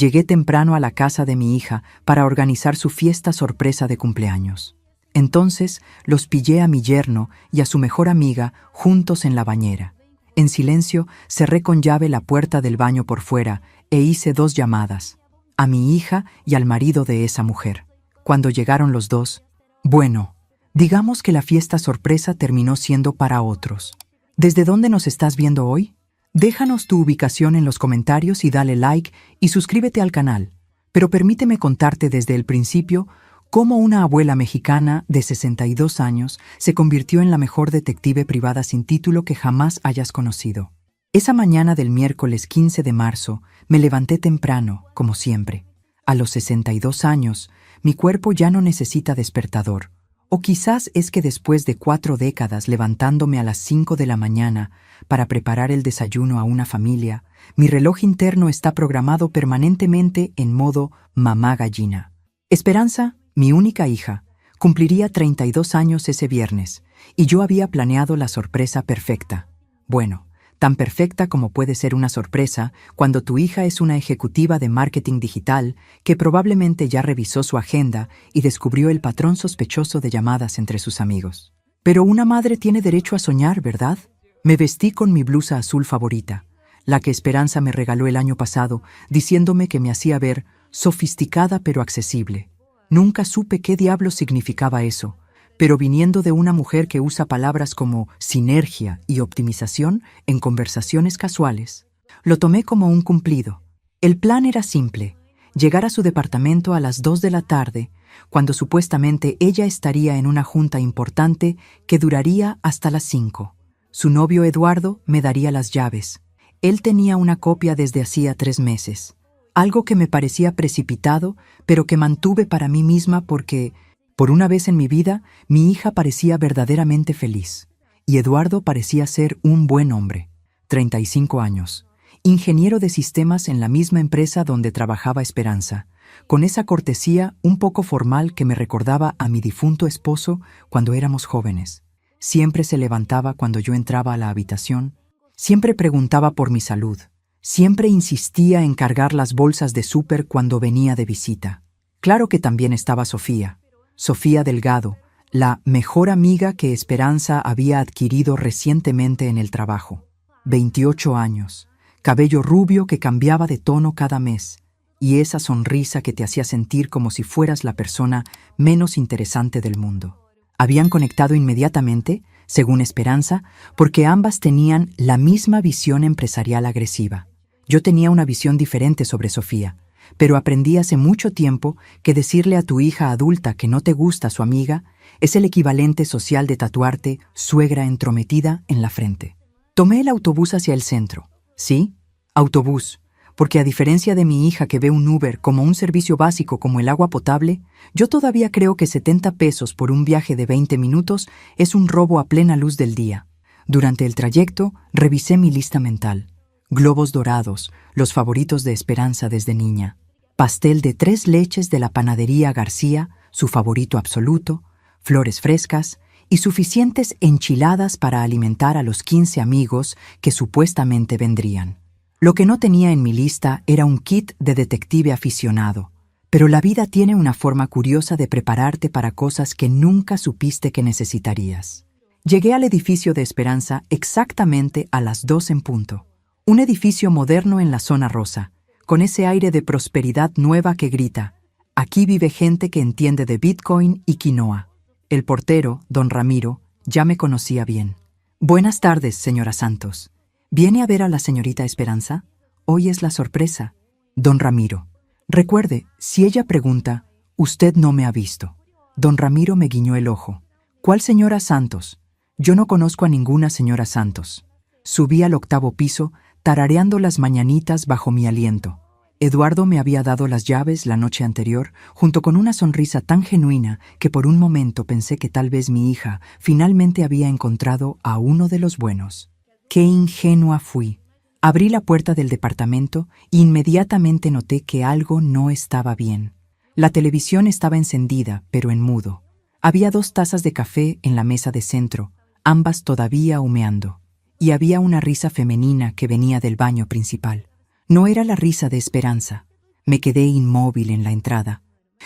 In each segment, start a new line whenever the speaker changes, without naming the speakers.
Llegué temprano a la casa de mi hija para organizar su fiesta sorpresa de cumpleaños. Entonces los pillé a mi yerno y a su mejor amiga juntos en la bañera. En silencio cerré con llave la puerta del baño por fuera e hice 2 llamadas, a mi hija y al marido de esa mujer. Cuando llegaron los dos, bueno, digamos que la fiesta sorpresa terminó siendo para otros. ¿Desde dónde nos estás viendo hoy? Déjanos tu ubicación en los comentarios y dale like y suscríbete al canal. Pero permíteme contarte desde el principio cómo una abuela mexicana de 62 años se convirtió en la mejor detective privada sin título que jamás hayas conocido. Esa mañana del miércoles 15 de marzo me levanté temprano, como siempre. A los 62 años, mi cuerpo ya no necesita despertador. O quizás es que después de 4 décadas levantándome a las 5 de la mañana para preparar el desayuno a una familia, mi reloj interno está programado permanentemente en modo mamá gallina. Esperanza, mi única hija, cumpliría 32 años ese viernes, y yo había planeado la sorpresa perfecta. Bueno, tan perfecta como puede ser una sorpresa cuando tu hija es una ejecutiva de marketing digital que probablemente ya revisó su agenda y descubrió el patrón sospechoso de llamadas entre sus amigos. Pero una madre tiene derecho a soñar, ¿verdad? Me vestí con mi blusa azul favorita, la que Esperanza me regaló el año pasado, diciéndome que me hacía ver sofisticada pero accesible. Nunca supe qué diablos significaba eso, pero viniendo de una mujer que usa palabras como sinergia y optimización en conversaciones casuales, lo tomé como un cumplido. El plan era simple: llegar a su departamento a las 2 de la tarde, cuando supuestamente ella estaría en una junta importante que duraría hasta las 5. Su novio Eduardo me daría las llaves. Él tenía una copia desde hacía 3 meses. Algo que me parecía precipitado, pero que mantuve para mí misma porque, por una vez en mi vida, mi hija parecía verdaderamente feliz. Y Eduardo parecía ser un buen hombre. 35 años. Ingeniero de sistemas en la misma empresa donde trabajaba Esperanza, con esa cortesía un poco formal que me recordaba a mi difunto esposo cuando éramos jóvenes. Siempre se levantaba cuando yo entraba a la habitación, siempre preguntaba por mi salud, siempre insistía en cargar las bolsas de súper cuando venía de visita. Claro que también estaba Sofía Delgado, la mejor amiga que Esperanza había adquirido recientemente en el trabajo. 28 años, cabello rubio que cambiaba de tono cada mes, y esa sonrisa que te hacía sentir como si fueras la persona menos interesante del mundo. Habían conectado inmediatamente, según Esperanza, porque ambas tenían la misma visión empresarial agresiva. Yo tenía una visión diferente sobre Sofía, pero aprendí hace mucho tiempo que decirle a tu hija adulta que no te gusta su amiga es el equivalente social de tatuarte suegra entrometida en la frente. Tomé el autobús hacia el centro. Sí, autobús, porque a diferencia de mi hija que ve un Uber como un servicio básico como el agua potable, yo todavía creo que 70 pesos por un viaje de 20 minutos es un robo a plena luz del día. Durante el trayecto, revisé mi lista mental. Globos dorados, los favoritos de Esperanza desde niña. Pastel de 3 leches de la panadería García, su favorito absoluto, flores frescas y suficientes enchiladas para alimentar a los 15 amigos que supuestamente vendrían. Lo que no tenía en mi lista era un kit de detective aficionado, pero la vida tiene una forma curiosa de prepararte para cosas que nunca supiste que necesitarías. Llegué al edificio de Esperanza exactamente a las 2 en punto. Un edificio moderno en la zona rosa, con ese aire de prosperidad nueva que grita: aquí vive gente que entiende de Bitcoin y quinoa. El portero, don Ramiro, ya me conocía bien. Buenas tardes, señora Santos. ¿Viene a ver a la señorita Esperanza? Hoy es la sorpresa. Don Ramiro. Recuerde, si ella pregunta, usted no me ha visto. Don Ramiro me guiñó el ojo. ¿Cuál señora Santos? Yo no conozco a ninguna señora Santos. Subí al 8º piso, tarareando las mañanitas bajo mi aliento. Eduardo me había dado las llaves la noche anterior, junto con una sonrisa tan genuina que por un momento pensé que tal vez mi hija finalmente había encontrado a uno de los buenos. ¡Qué ingenua fui! Abrí la puerta del departamento e inmediatamente noté que algo no estaba bien. La televisión estaba encendida, pero en mudo. Había 2 tazas de café en la mesa de centro, ambas todavía humeando, y había una risa femenina que venía del baño principal. No era la risa de Esperanza. Me quedé inmóvil en la entrada,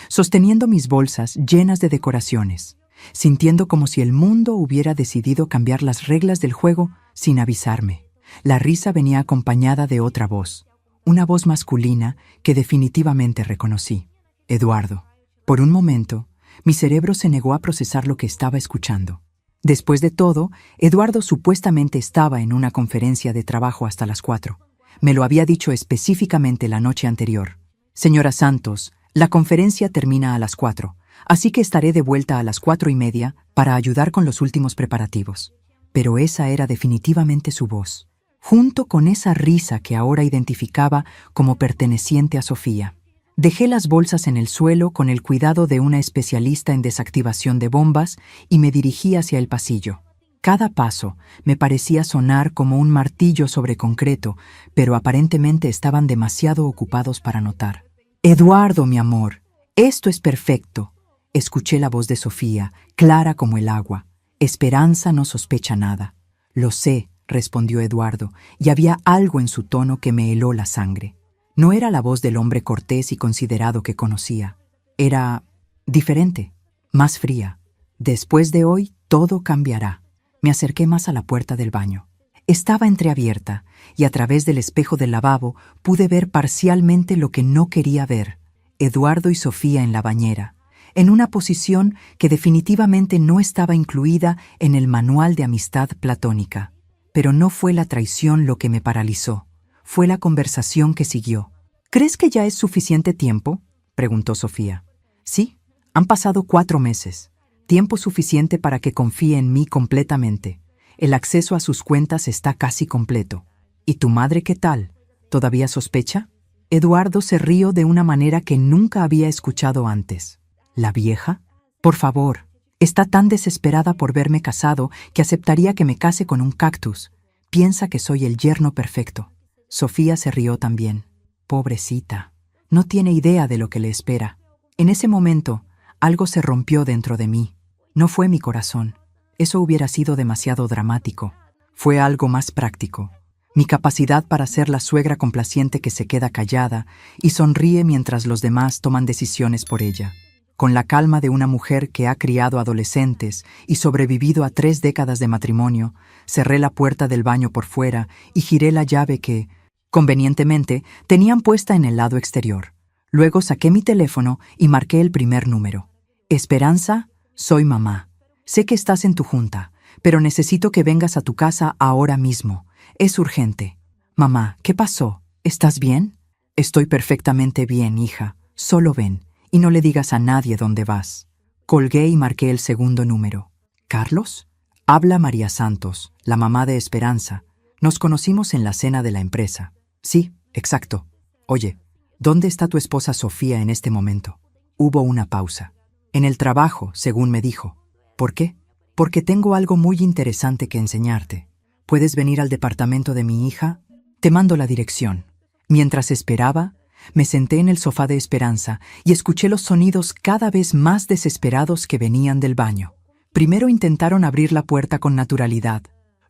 sosteniendo mis bolsas llenas de decoraciones, sintiendo como si el mundo hubiera decidido cambiar las reglas del juego sin avisarme. La risa venía acompañada de otra voz, una voz masculina que definitivamente reconocí. Eduardo. Por un momento, mi cerebro se negó a procesar lo que estaba escuchando. Después de todo, Eduardo supuestamente estaba en una conferencia de trabajo hasta las 4. Me lo había dicho específicamente la noche anterior. Señora Santos, la conferencia termina a las 4, así que estaré de vuelta a las 4:30 para ayudar con los últimos preparativos. Pero esa era definitivamente su voz, junto con esa risa que ahora identificaba como perteneciente a Sofía. Dejé las bolsas en el suelo con el cuidado de una especialista en desactivación de bombas y me dirigí hacia el pasillo. Cada paso me parecía sonar como un martillo sobre concreto, pero aparentemente estaban demasiado ocupados para notar. «Eduardo, mi amor, esto es perfecto», escuché la voz de Sofía, clara como el agua. «Esperanza no sospecha nada». «Lo sé», respondió Eduardo, y había algo en su tono que me heló la sangre. No era la voz del hombre cortés y considerado que conocía. Era diferente, más fría. «Después de hoy, todo cambiará». Me acerqué más a la puerta del baño. Estaba entreabierta, y a través del espejo del lavabo pude ver parcialmente lo que no quería ver. Eduardo y Sofía en la bañera, en una posición que definitivamente no estaba incluida en el manual de amistad platónica. Pero no fue la traición lo que me paralizó. Fue la conversación que siguió. «¿Crees que ya es suficiente tiempo?», preguntó Sofía. «Sí, han pasado 4 meses. Tiempo suficiente para que confíe en mí completamente. El acceso a sus cuentas está casi completo. ¿Y tu madre qué tal? ¿Todavía sospecha?». Eduardo se rió de una manera que nunca había escuchado antes. «¿La vieja? Por favor. Está tan desesperada por verme casado que aceptaría que me case con un cactus. Piensa que soy el yerno perfecto». Sofía se rió también. «Pobrecita. No tiene idea de lo que le espera». En ese momento, algo se rompió dentro de mí. No fue mi corazón. Eso hubiera sido demasiado dramático. Fue algo más práctico. Mi capacidad para ser la suegra complaciente que se queda callada y sonríe mientras los demás toman decisiones por ella. Con la calma de una mujer que ha criado adolescentes y sobrevivido a 3 décadas de matrimonio, cerré la puerta del baño por fuera y giré la llave que, convenientemente, tenían puesta en el lado exterior. Luego saqué mi teléfono y marqué el primer número. «Esperanza, soy mamá. Sé que estás en tu junta, pero necesito que vengas a tu casa ahora mismo. Es urgente». «Mamá, ¿qué pasó? ¿Estás bien?». «Estoy perfectamente bien, hija. Solo ven, y no le digas a nadie dónde vas». Colgué y marqué el segundo número. «¿Carlos?». «Habla María Santos, la mamá de Esperanza. Nos conocimos en la cena de la empresa». «Sí, exacto. Oye, ¿dónde está tu esposa Sofía en este momento?». Hubo una pausa. «En el trabajo, según me dijo». «¿Por qué?». «Porque tengo algo muy interesante que enseñarte. ¿Puedes venir al departamento de mi hija? Te mando la dirección». Mientras esperaba, me senté en el sofá de Esperanza y escuché los sonidos cada vez más desesperados que venían del baño. Primero intentaron abrir la puerta con naturalidad,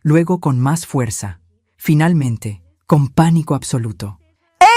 luego con más fuerza, finalmente, con pánico absoluto.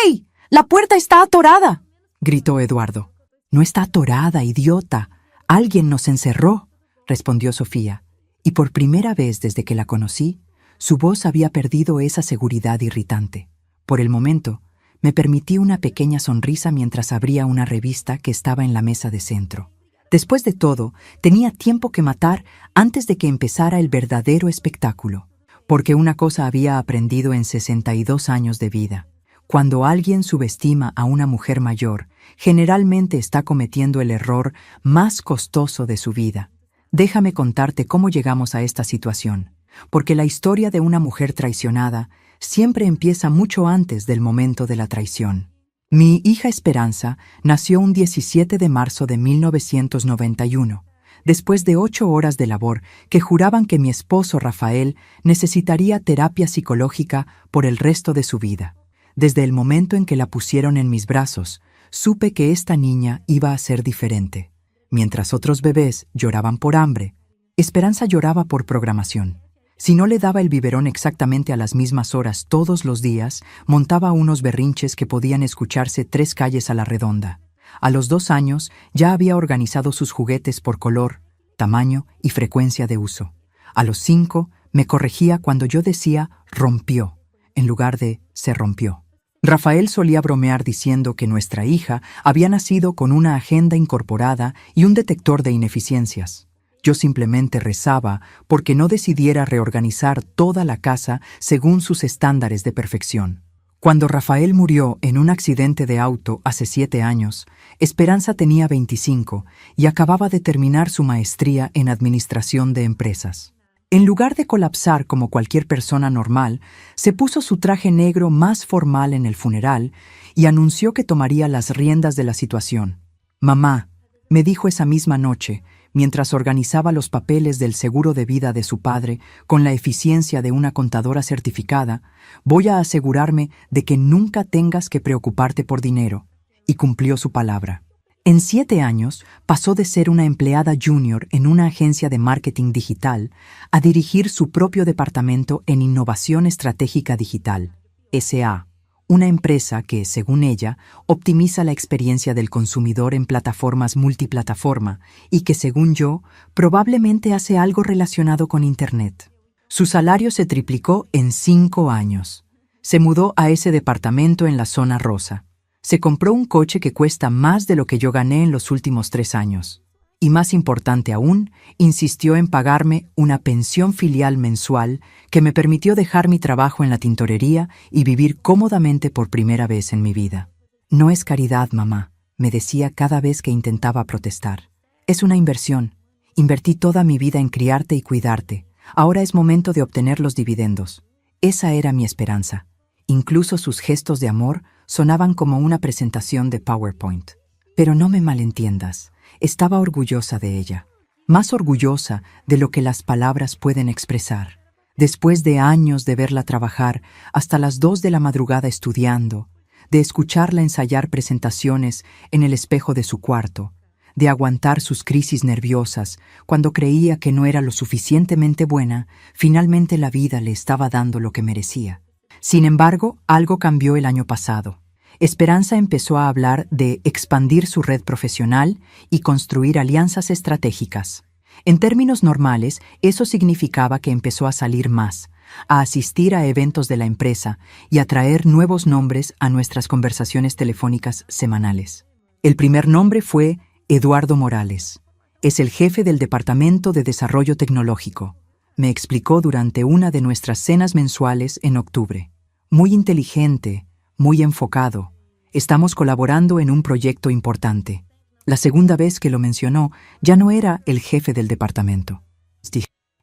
«¡Ey! ¡La puerta está atorada!», gritó Eduardo. «No está atorada, idiota. Alguien nos encerró», respondió Sofía, y por primera vez desde que la conocí, su voz había perdido esa seguridad irritante. Por el momento, me permití una pequeña sonrisa mientras abría una revista que estaba en la mesa de centro. Después de todo, tenía tiempo que matar antes de que empezara el verdadero espectáculo, porque una cosa había aprendido en 62 años de vida. Cuando alguien subestima a una mujer mayor, generalmente está cometiendo el error más costoso de su vida. Déjame contarte cómo llegamos a esta situación, porque la historia de una mujer traicionada siempre empieza mucho antes del momento de la traición. Mi hija Esperanza nació un 17 de marzo de 1991, después de 8 horas de labor que juraban que mi esposo Rafael necesitaría terapia psicológica por el resto de su vida. Desde el momento en que la pusieron en mis brazos, supe que esta niña iba a ser diferente. Mientras otros bebés lloraban por hambre, Esperanza lloraba por programación. Si no le daba el biberón exactamente a las mismas horas todos los días, montaba unos berrinches que podían escucharse 3 calles a la redonda. A los 2 años ya había organizado sus juguetes por color, tamaño y frecuencia de uso. A los 5 me corregía cuando yo decía rompió, en lugar de se rompió. Rafael solía bromear diciendo que nuestra hija había nacido con una agenda incorporada y un detector de ineficiencias. Yo simplemente rezaba porque no decidiera reorganizar toda la casa según sus estándares de perfección. Cuando Rafael murió en un accidente de auto hace 7 años, Esperanza tenía 25 y acababa de terminar su maestría en administración de empresas. En lugar de colapsar como cualquier persona normal, se puso su traje negro más formal en el funeral y anunció que tomaría las riendas de la situación. «Mamá», me dijo esa misma noche, mientras organizaba los papeles del seguro de vida de su padre con la eficiencia de una contadora certificada, «voy a asegurarme de que nunca tengas que preocuparte por dinero». Y cumplió su palabra. En 7 años pasó de ser una empleada junior en una agencia de marketing digital a dirigir su propio departamento en Innovación Estratégica Digital, S.A., una empresa que, según ella, optimiza la experiencia del consumidor en plataformas multiplataforma y que, según yo, probablemente hace algo relacionado con Internet. Su salario se triplicó en 5 años. Se mudó a ese departamento en la zona rosa. Se compró un coche que cuesta más de lo que yo gané en los últimos 3 años. Y más importante aún, insistió en pagarme una pensión filial mensual que me permitió dejar mi trabajo en la tintorería y vivir cómodamente por primera vez en mi vida. «No es caridad, mamá», me decía cada vez que intentaba protestar. «Es una inversión. Invertí toda mi vida en criarte y cuidarte. Ahora es momento de obtener los dividendos». Esa era mi esperanza. Incluso sus gestos de amor sonaban como una presentación de PowerPoint. Pero no me malentiendas. Estaba orgullosa de ella, más orgullosa de lo que las palabras pueden expresar. Después de años de verla trabajar hasta las 2 de la madrugada estudiando, de escucharla ensayar presentaciones en el espejo de su cuarto, de aguantar sus crisis nerviosas cuando creía que no era lo suficientemente buena, finalmente la vida le estaba dando lo que merecía. Sin embargo, algo cambió el año pasado. Esperanza empezó a hablar de expandir su red profesional y construir alianzas estratégicas. En términos normales, eso significaba que empezó a salir más, a asistir a eventos de la empresa y a traer nuevos nombres a nuestras conversaciones telefónicas semanales. El primer nombre fue Eduardo Morales. Es el jefe del Departamento de Desarrollo Tecnológico. Me explicó durante una de nuestras cenas mensuales en octubre. Muy inteligente, muy enfocado. Estamos colaborando en un proyecto importante. La segunda vez que lo mencionó, ya no era el jefe del departamento.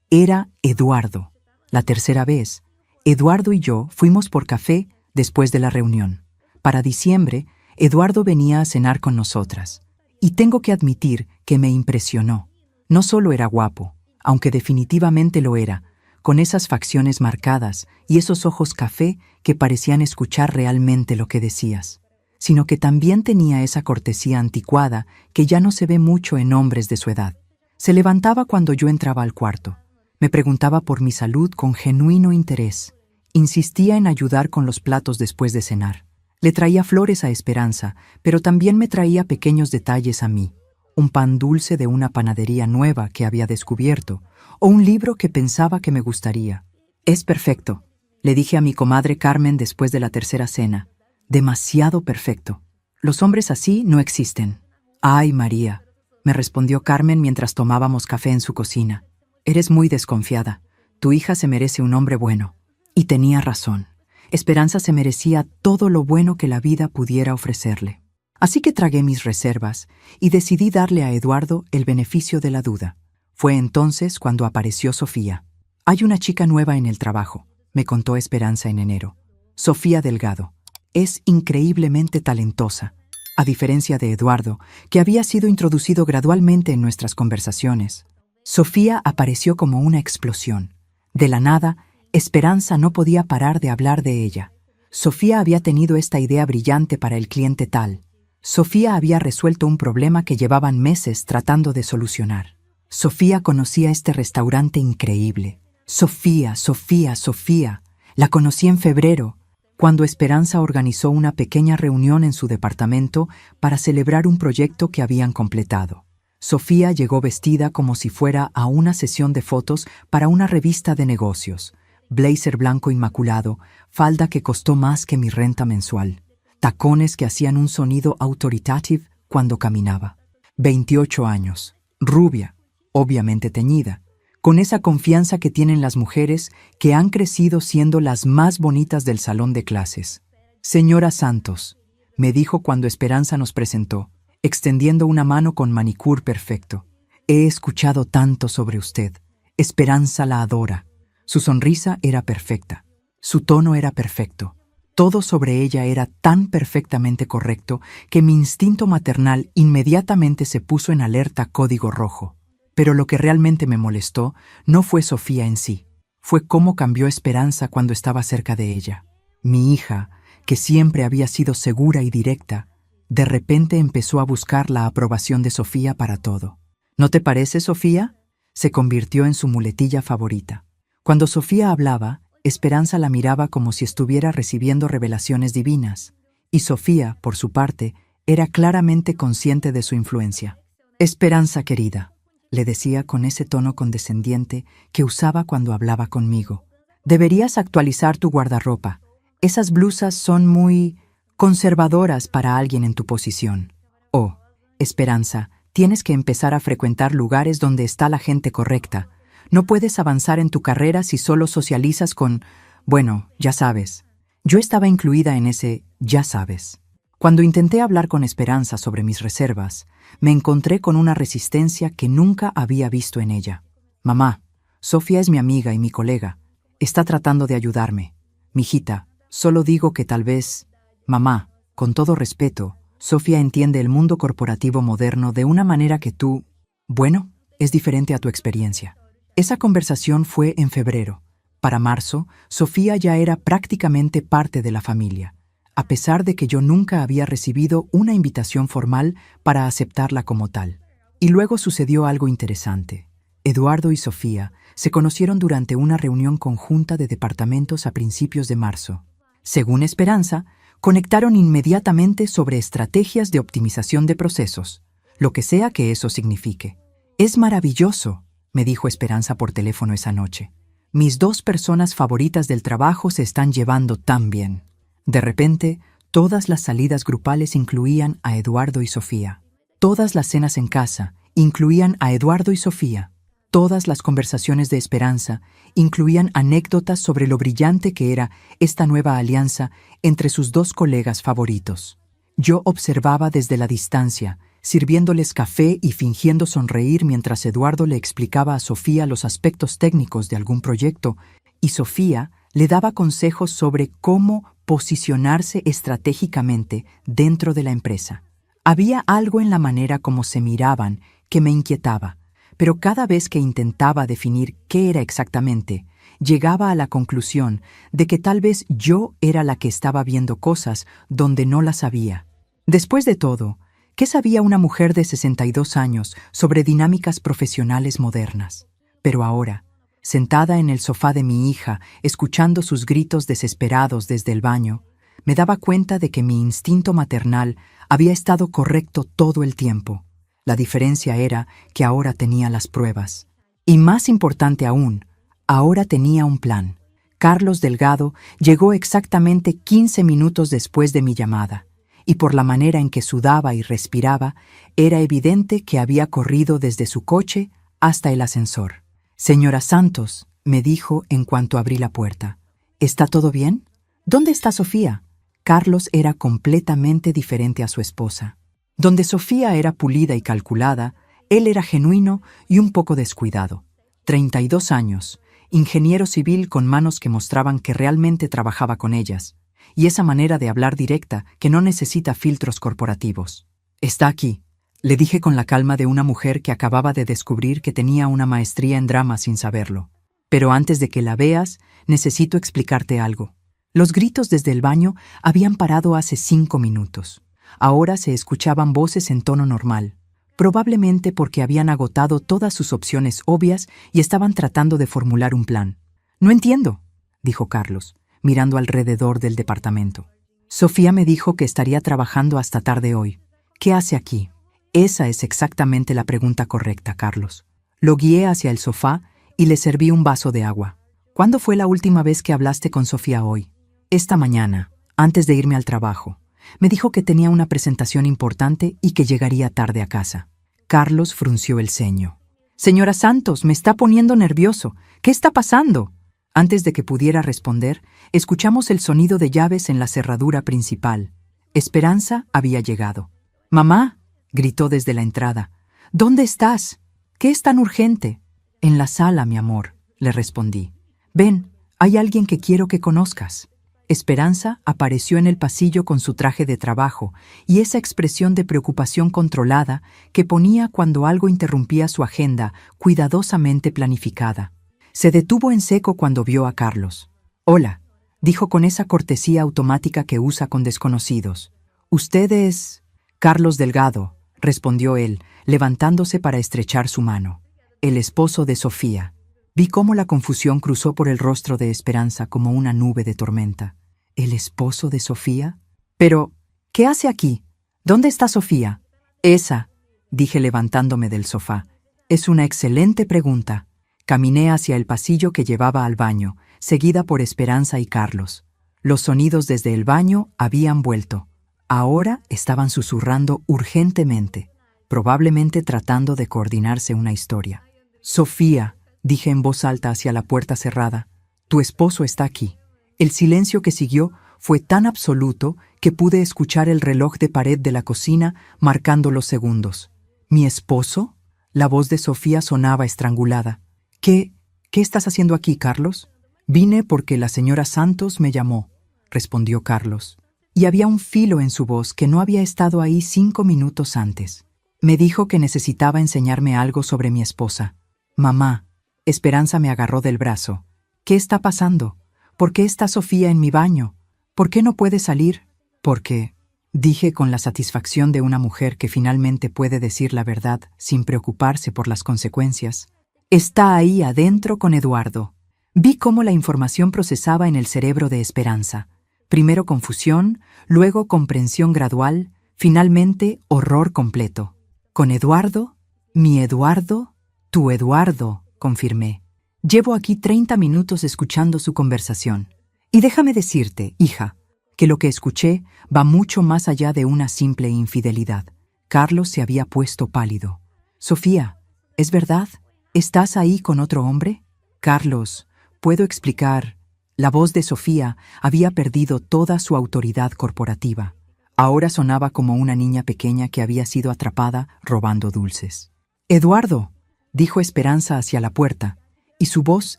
Era Eduardo. La tercera vez, Eduardo y yo fuimos por café después de la reunión. Para diciembre, Eduardo venía a cenar con nosotras. Y tengo que admitir que me impresionó. No solo era guapo, aunque definitivamente lo era, con esas facciones marcadas y esos ojos café que parecían escuchar realmente lo que decías, sino que también tenía esa cortesía anticuada que ya no se ve mucho en hombres de su edad. Se levantaba cuando yo entraba al cuarto. Me preguntaba por mi salud con genuino interés. Insistía en ayudar con los platos después de cenar. Le traía flores a Esperanza, pero también me traía pequeños detalles a mí. Un pan dulce de una panadería nueva que había descubierto, o un libro que pensaba que me gustaría. «Es perfecto», le dije a mi comadre Carmen después de la tercera cena. «Demasiado perfecto. Los hombres así no existen». «Ay, María», me respondió Carmen mientras tomábamos café en su cocina. «Eres muy desconfiada. Tu hija se merece un hombre bueno». Y tenía razón. Esperanza se merecía todo lo bueno que la vida pudiera ofrecerle. Así que tragué mis reservas y decidí darle a Eduardo el beneficio de la duda. Fue entonces cuando apareció Sofía. «Hay una chica nueva en el trabajo», me contó Esperanza en enero. «Sofía Delgado. Es increíblemente talentosa. A diferencia de Eduardo, que había sido introducido gradualmente en nuestras conversaciones. Sofía apareció como una explosión. De la nada, Esperanza no podía parar de hablar de ella. Sofía había tenido esta idea brillante para el cliente tal. Sofía había resuelto un problema que llevaban meses tratando de solucionar. Sofía conocía este restaurante increíble. Sofía, Sofía, Sofía. La conocí en febrero, cuando Esperanza organizó una pequeña reunión en su departamento para celebrar un proyecto que habían completado. Sofía llegó vestida como si fuera a una sesión de fotos para una revista de negocios. Blazer blanco inmaculado, falda que costó más que mi renta mensual, tacones que hacían un sonido autoritativo cuando caminaba. 28 años, rubia, obviamente teñida, con esa confianza que tienen las mujeres que han crecido siendo las más bonitas del salón de clases. Señora Santos, me dijo cuando Esperanza nos presentó, extendiendo una mano con manicure perfecto. He escuchado tanto sobre usted. Esperanza la adora. Su sonrisa era perfecta. Su tono era perfecto. Todo sobre ella era tan perfectamente correcto que mi instinto maternal inmediatamente se puso en alerta código rojo. Pero lo que realmente me molestó no fue Sofía en sí, fue cómo cambió Esperanza cuando estaba cerca de ella. Mi hija, que siempre había sido segura y directa, de repente empezó a buscar la aprobación de Sofía para todo. ¿No te parece, Sofía? Se convirtió en su muletilla favorita. Cuando Sofía hablaba, Esperanza la miraba como si estuviera recibiendo revelaciones divinas, y Sofía, por su parte, era claramente consciente de su influencia. Esperanza querida, le decía con ese tono condescendiente que usaba cuando hablaba conmigo. Deberías actualizar tu guardarropa. Esas blusas son muy conservadoras para alguien en tu posición. Oh, Esperanza, tienes que empezar a frecuentar lugares donde está la gente correcta. No puedes avanzar en tu carrera si solo socializas con, bueno, ya sabes. Yo estaba incluida en ese ya sabes. Cuando intenté hablar con Esperanza sobre mis reservas, me encontré con una resistencia que nunca había visto en ella. Mamá, Sofía es mi amiga y mi colega. Está tratando de ayudarme. Mijita, solo digo que tal vez... Mamá, con todo respeto, Sofía entiende el mundo corporativo moderno de una manera que tú... Bueno, es diferente a tu experiencia. Esa conversación fue en febrero. Para marzo, Sofía ya era prácticamente parte de la familia, a pesar de que yo nunca había recibido una invitación formal para aceptarla como tal. Y luego sucedió algo interesante. Eduardo y Sofía se conocieron durante una reunión conjunta de departamentos a principios de marzo. Según Esperanza, conectaron inmediatamente sobre estrategias de optimización de procesos, lo que sea que eso signifique. Es maravilloso, me dijo Esperanza por teléfono esa noche. Mis dos personas favoritas del trabajo se están llevando tan bien. De repente, todas las salidas grupales incluían a Eduardo y Sofía. Todas las cenas en casa incluían a Eduardo y Sofía. Todas las conversaciones de Esperanza incluían anécdotas sobre lo brillante que era esta nueva alianza entre sus dos colegas favoritos. Yo observaba desde la distancia, sirviéndoles café y fingiendo sonreír mientras Eduardo le explicaba a Sofía los aspectos técnicos de algún proyecto, y Sofía le daba consejos sobre cómo posicionarse estratégicamente dentro de la empresa. Había algo en la manera como se miraban que me inquietaba, pero cada vez que intentaba definir qué era exactamente, llegaba a la conclusión de que tal vez yo era la que estaba viendo cosas donde no las había. Después de todo, ¿qué sabía una mujer de 62 años sobre dinámicas profesionales modernas? Pero ahora, sentada en el sofá de mi hija, escuchando sus gritos desesperados desde el baño, me daba cuenta de que mi instinto maternal había estado correcto todo el tiempo. La diferencia era que ahora tenía las pruebas. Y más importante aún, ahora tenía un plan. Carlos Delgado llegó exactamente 15 minutos después de mi llamada, y por la manera en que sudaba y respiraba, era evidente que había corrido desde su coche hasta el ascensor. «Señora Santos», me dijo en cuanto abrí la puerta. «¿Está todo bien? ¿Dónde está Sofía?» Carlos era completamente diferente a su esposa. Donde Sofía era pulida y calculada, él era genuino y un poco descuidado. 32 años, ingeniero civil con manos que mostraban que realmente trabajaba con ellas, y esa manera de hablar directa que no necesita filtros corporativos. «Está aquí», le dije con la calma de una mujer que acababa de descubrir que tenía una maestría en drama sin saberlo. «Pero antes de que la veas, necesito explicarte algo». Los gritos desde el baño habían parado hace 5 minutos. Ahora se escuchaban voces en tono normal. probablemente porque habían agotado todas sus opciones obvias y estaban tratando de formular un plan. «No entiendo», dijo Carlos, mirando alrededor del departamento. «Sofía me dijo que estaría trabajando hasta tarde hoy. ¿Qué hace aquí?» «Esa es exactamente la pregunta correcta, Carlos». Lo guié hacia el sofá y le serví un vaso de agua. «¿Cuándo fue la última vez que hablaste con Sofía hoy?» «Esta mañana, antes de irme al trabajo. Me dijo que tenía una presentación importante y que llegaría tarde a casa». Carlos frunció el ceño. «Señora Santos, me está poniendo nervioso. ¿Qué está pasando?» Antes de que pudiera responder, escuchamos el sonido de llaves en la cerradura principal. Esperanza había llegado. «Mamá», gritó desde la entrada. «¿Dónde estás? ¿Qué es tan urgente?» «En la sala, mi amor», le respondí. «Ven, hay alguien que quiero que conozcas». Esperanza apareció en el pasillo con su traje de trabajo y esa expresión de preocupación controlada que ponía cuando algo interrumpía su agenda cuidadosamente planificada. Se detuvo en seco cuando vio a Carlos. «Hola», dijo con esa cortesía automática que usa con desconocidos. «¿Usted es...?» «Carlos Delgado», respondió él, levantándose para estrechar su mano. «El esposo de Sofía». Vi cómo la confusión cruzó por el rostro de Esperanza como una nube de tormenta. ¿El esposo de Sofía? «Pero, ¿qué hace aquí? ¿Dónde está Sofía?» «Esa», dije levantándome del sofá. «Es una excelente pregunta». Caminé hacia el pasillo que llevaba al baño, seguida por Esperanza y Carlos. Los sonidos desde el baño habían vuelto. Ahora estaban susurrando urgentemente, probablemente tratando de coordinarse una historia. «Sofía», dije en voz alta hacia la puerta cerrada, «tu esposo está aquí». El silencio que siguió fue tan absoluto que pude escuchar el reloj de pared de la cocina marcando los segundos. «¿Mi esposo?» La voz de Sofía sonaba estrangulada. ¿Qué estás haciendo aquí, Carlos?» «Vine porque la señora Santos me llamó», respondió Carlos. Y había un filo en su voz que no había estado ahí 5 minutos antes. Me dijo que necesitaba enseñarme algo sobre mi esposa. «Mamá», Esperanza me agarró del brazo. «¿Qué está pasando? ¿Por qué está Sofía en mi baño? ¿Por qué no puede salir?» «Porque», dije con la satisfacción de una mujer que finalmente puede decir la verdad sin preocuparse por las consecuencias. «Está ahí adentro con Eduardo». Vi cómo la información procesaba en el cerebro de Esperanza. Primero confusión, luego comprensión gradual, finalmente horror completo. «¿Con Eduardo? ¿Mi Eduardo? Tu Eduardo», confirmé. «Llevo aquí 30 minutos escuchando su conversación. Y déjame decirte, hija, que lo que escuché va mucho más allá de una simple infidelidad». Carlos se había puesto pálido. «Sofía, ¿es verdad? ¿Estás ahí con otro hombre?» «Carlos, puedo explicar». La voz de Sofía había perdido toda su autoridad corporativa. Ahora sonaba como una niña pequeña que había sido atrapada robando dulces. «Eduardo», dijo Esperanza hacia la puerta, y su voz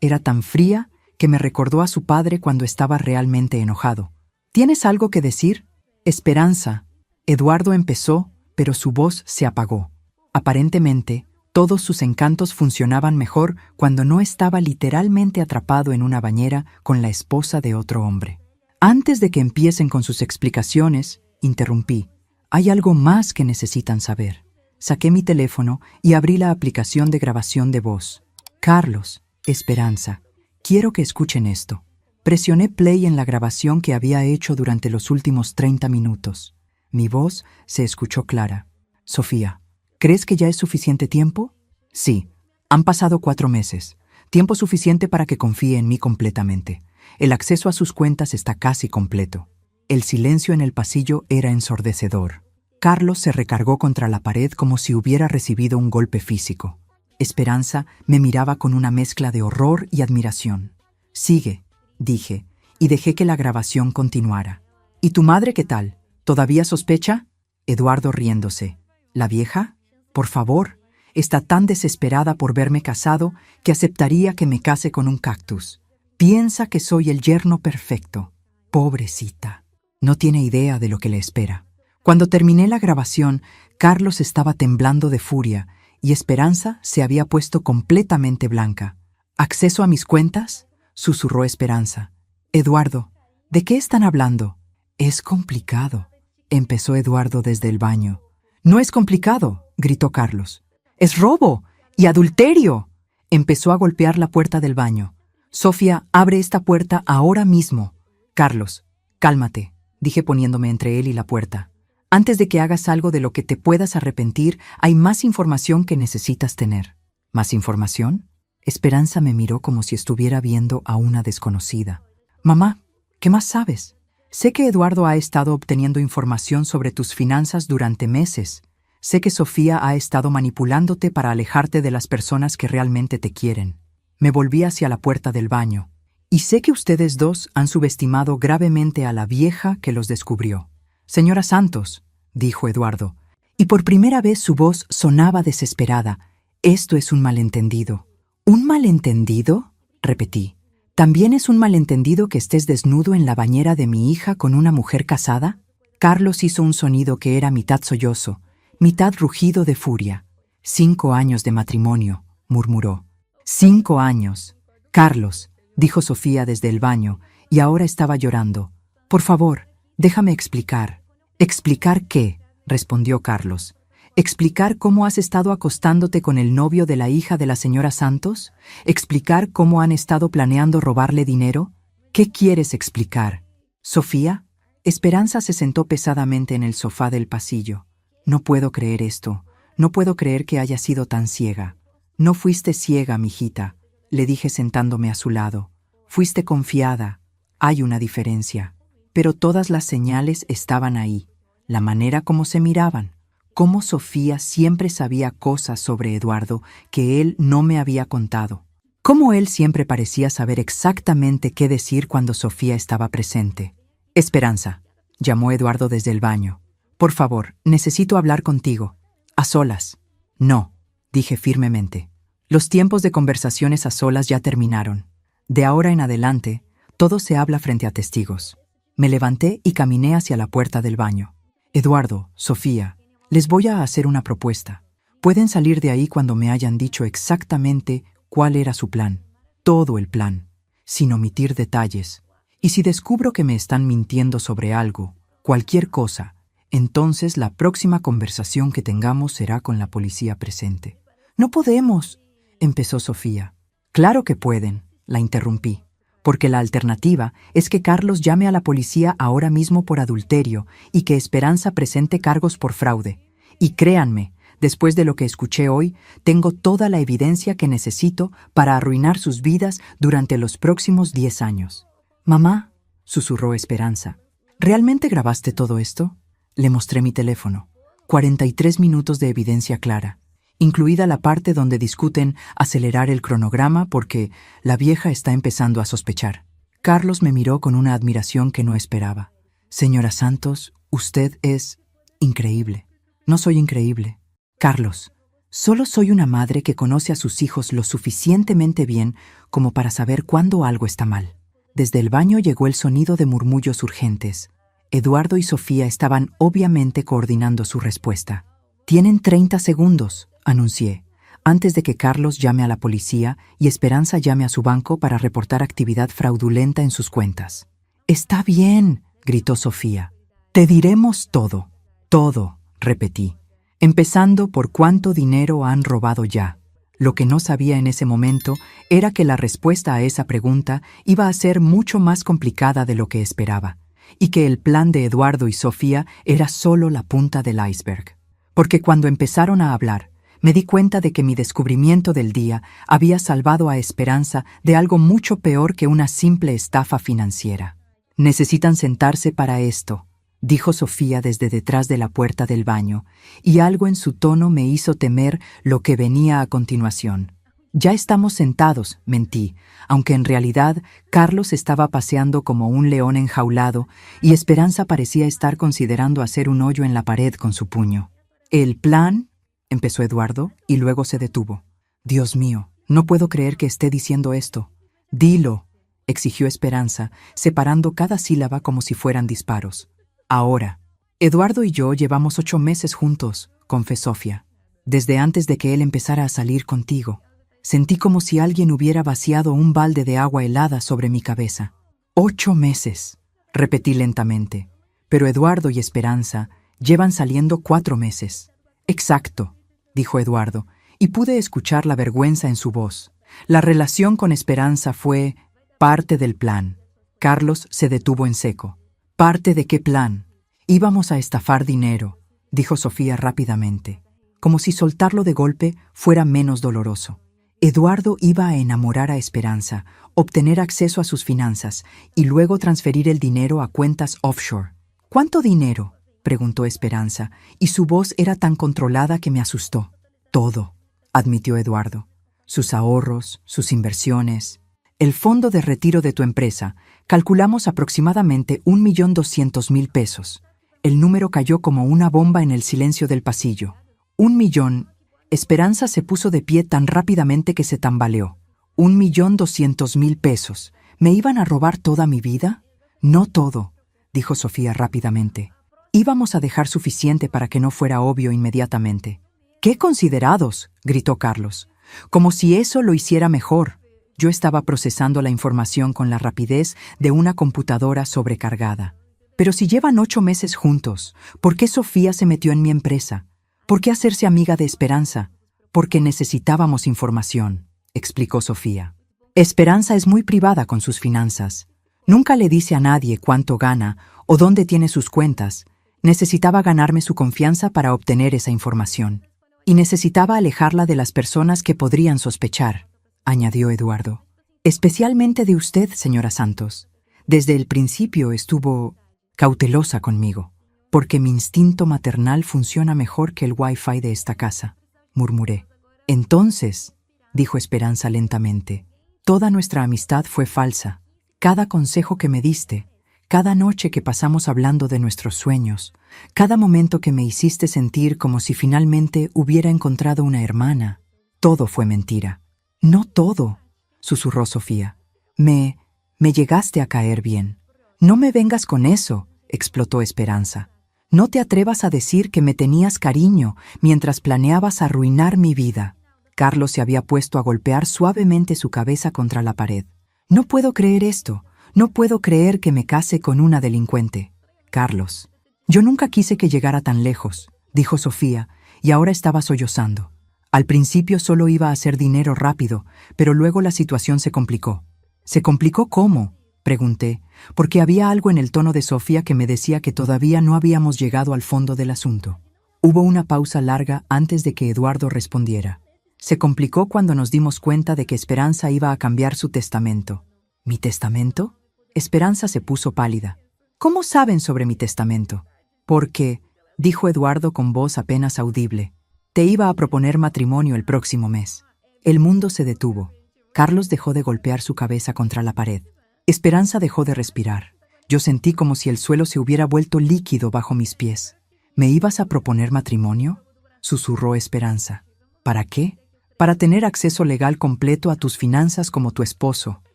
era tan fría que me recordó a su padre cuando estaba realmente enojado. «¿Tienes algo que decir?» «Esperanza». Eduardo empezó, pero su voz se apagó. Aparentemente, todos sus encantos funcionaban mejor cuando no estaba literalmente atrapado en una bañera con la esposa de otro hombre. «Antes de que empiecen con sus explicaciones», interrumpí, «hay algo más que necesitan saber». Saqué mi teléfono y abrí la aplicación de grabación de voz. «Carlos, Esperanza, quiero que escuchen esto». Presioné play en la grabación que había hecho durante los últimos 30 minutos. Mi voz se escuchó clara. «Sofía, ¿crees que ya es suficiente tiempo?» «Sí, han pasado 4 meses. Tiempo suficiente para que confíe en mí completamente. El acceso a sus cuentas está casi completo». El silencio en el pasillo era ensordecedor. Carlos se recargó contra la pared como si hubiera recibido un golpe físico. Esperanza me miraba con una mezcla de horror y admiración. «Sigue», dije, y dejé que la grabación continuara. «¿Y tu madre qué tal? ¿Todavía sospecha?» Eduardo riéndose. «¿La vieja? Por favor, está tan desesperada por verme casado que aceptaría que me case con un cactus. Piensa que soy el yerno perfecto. Pobrecita. No tiene idea de lo que le espera». Cuando terminé la grabación, Carlos estaba temblando de furia y Esperanza se había puesto completamente blanca. «¿Acceso a mis cuentas?», susurró Esperanza. «Eduardo, ¿de qué están hablando?» «Es complicado», empezó Eduardo desde el baño. «No es complicado», gritó Carlos. ¡Es robo! ¡Y adulterio! Empezó a golpear la puerta del baño. Sofía, abre esta puerta ahora mismo. Carlos, cálmate, dije poniéndome entre él y la puerta. Antes de que hagas algo de lo que te puedas arrepentir, hay más información que necesitas tener. ¿Más información? Esperanza me miró como si estuviera viendo a una desconocida. Mamá, ¿qué más sabes? Sé que Eduardo ha estado obteniendo información sobre tus finanzas durante meses. Sé que Sofía ha estado manipulándote para alejarte de las personas que realmente te quieren. Me volví hacia la puerta del baño. Y sé que ustedes dos han subestimado gravemente a la vieja que los descubrió. Señora Santos, dijo Eduardo, y por primera vez su voz sonaba desesperada. Esto es un malentendido. ¿Un malentendido? Repetí. ¿También es un malentendido que estés desnudo en la bañera de mi hija con una mujer casada? Carlos hizo un sonido que era mitad sollozo, mitad rugido de furia. 5 años de matrimonio, murmuró. 5 años. Carlos, dijo Sofía desde el baño, y ahora estaba llorando. Por favor, déjame explicar. ¿Explicar qué? Respondió Carlos. ¿Explicar cómo has estado acostándote con el novio de la hija de la señora Santos? ¿Explicar cómo han estado planeando robarle dinero? ¿Qué quieres explicar? ¿Sofía? Esperanza se sentó pesadamente en el sofá del pasillo. No puedo creer esto. No puedo creer que haya sido tan ciega. No fuiste ciega, mijita, le dije sentándome a su lado. Fuiste confiada. Hay una diferencia. Pero todas las señales estaban ahí. La manera como se miraban. Cómo Sofía siempre sabía cosas sobre Eduardo que él no me había contado. Cómo él siempre parecía saber exactamente qué decir cuando Sofía estaba presente. Esperanza, llamó Eduardo desde el baño. Por favor, necesito hablar contigo. A solas. No, dije firmemente. Los tiempos de conversaciones a solas ya terminaron. De ahora en adelante, todo se habla frente a testigos. Me levanté y caminé hacia la puerta del baño. Eduardo, Sofía, les voy a hacer una propuesta. Pueden salir de ahí cuando me hayan dicho exactamente cuál era su plan. Todo el plan, sin omitir detalles. Y si descubro que me están mintiendo sobre algo, cualquier cosa, entonces la próxima conversación que tengamos será con la policía presente. No podemos, empezó Sofía. Claro que pueden, la interrumpí. Porque la alternativa es que Carlos llame a la policía ahora mismo por adulterio y que Esperanza presente cargos por fraude. Y créanme, después de lo que escuché hoy, tengo toda la evidencia que necesito para arruinar sus vidas durante los próximos 10 años. Mamá, susurró Esperanza, ¿realmente grabaste todo esto? Le mostré mi teléfono. 43 minutos de evidencia clara, incluida la parte donde discuten acelerar el cronograma porque la vieja está empezando a sospechar. Carlos me miró con una admiración que no esperaba. Señora Santos, usted es increíble. No soy increíble. Carlos, solo soy una madre que conoce a sus hijos lo suficientemente bien como para saber cuándo algo está mal. Desde el baño llegó el sonido de murmullos urgentes. Eduardo y Sofía estaban obviamente coordinando su respuesta. Tienen 30 segundos, anuncié, antes de que Carlos llame a la policía y Esperanza llame a su banco para reportar actividad fraudulenta en sus cuentas. Está bien, gritó Sofía. Te diremos todo. Todo, repetí, empezando por cuánto dinero han robado ya. Lo que no sabía en ese momento era que la respuesta a esa pregunta iba a ser mucho más complicada de lo que esperaba, y que el plan de Eduardo y Sofía era solo la punta del iceberg. Porque cuando empezaron a hablar, me di cuenta de que mi descubrimiento del día había salvado a Esperanza de algo mucho peor que una simple estafa financiera. Necesitan sentarse para esto, dijo Sofía desde detrás de la puerta del baño, y algo en su tono me hizo temer lo que venía a continuación. Ya estamos sentados, mentí, aunque en realidad Carlos estaba paseando como un león enjaulado y Esperanza parecía estar considerando hacer un hoyo en la pared con su puño. El plan, empezó Eduardo y luego se detuvo. Dios mío, no puedo creer que esté diciendo esto. Dilo, exigió Esperanza, separando cada sílaba como si fueran disparos. Ahora. Eduardo y yo llevamos 8 meses juntos, confesó Sofía. Desde antes de que él empezara a salir contigo. Sentí como si alguien hubiera vaciado un balde de agua helada sobre mi cabeza. 8 meses, repetí lentamente. Pero Eduardo y Esperanza llevan saliendo 4 meses. Exacto, dijo Eduardo, y pude escuchar la vergüenza en su voz. La relación con Esperanza fue parte del plan. Carlos se detuvo en seco. ¿Parte de qué plan? Íbamos a estafar dinero, dijo Sofía rápidamente, como si soltarlo de golpe fuera menos doloroso. Eduardo iba a enamorar a Esperanza, obtener acceso a sus finanzas y luego transferir el dinero a cuentas offshore. ¿Cuánto dinero?, preguntó Esperanza, y su voz era tan controlada que me asustó. Todo, admitió Eduardo. Sus ahorros, sus inversiones. El fondo de retiro de tu empresa, calculamos aproximadamente 1.200.000 pesos. El número cayó como una bomba en el silencio del pasillo. 1.000.000. Esperanza se puso de pie tan rápidamente que se tambaleó. 1.200.000 pesos. ¿Me iban a robar toda mi vida? No todo, dijo Sofía rápidamente. Íbamos a dejar suficiente para que no fuera obvio inmediatamente. ¡Qué considerados!, gritó Carlos. Como si eso lo hiciera mejor. Yo estaba procesando la información con la rapidez de una computadora sobrecargada. Pero si llevan 8 meses juntos, ¿por qué Sofía se metió en mi empresa? ¿Por qué hacerse amiga de Esperanza? Porque necesitábamos información, explicó Sofía. Esperanza es muy privada con sus finanzas. Nunca le dice a nadie cuánto gana o dónde tiene sus cuentas. Necesitaba ganarme su confianza para obtener esa información. Y necesitaba alejarla de las personas que podrían sospechar, añadió Eduardo. Especialmente de usted, señora Santos. Desde el principio estuvo cautelosa conmigo, porque mi instinto maternal funciona mejor que el Wi-Fi de esta casa, murmuré. Entonces, dijo Esperanza lentamente, toda nuestra amistad fue falsa. Cada consejo que me diste, cada noche que pasamos hablando de nuestros sueños, cada momento que me hiciste sentir como si finalmente hubiera encontrado una hermana, todo fue mentira. No todo, susurró Sofía. Me llegaste a caer bien. No me vengas con eso, explotó Esperanza. No te atrevas a decir que me tenías cariño mientras planeabas arruinar mi vida. Carlos se había puesto a golpear suavemente su cabeza contra la pared. No puedo creer esto. No puedo creer que me case con una delincuente. Carlos, yo nunca quise que llegara tan lejos, dijo Sofía, y ahora estaba sollozando. Al principio solo iba a hacer dinero rápido, pero luego la situación se complicó. ¿Se complicó cómo?, pregunté, porque había algo en el tono de Sofía que me decía que todavía no habíamos llegado al fondo del asunto. Hubo una pausa larga antes de que Eduardo respondiera. Se complicó cuando nos dimos cuenta de que Esperanza iba a cambiar su testamento. ¿Mi testamento? Esperanza se puso pálida. ¿Cómo saben sobre mi testamento? Porque, dijo Eduardo con voz apenas audible, te iba a proponer matrimonio el próximo mes. El mundo se detuvo. Carlos dejó de golpear su cabeza contra la pared. Esperanza dejó de respirar. Yo sentí como si el suelo se hubiera vuelto líquido bajo mis pies. ¿Me ibas a proponer matrimonio?, susurró Esperanza. ¿Para qué? Para tener acceso legal completo a tus finanzas como tu esposo,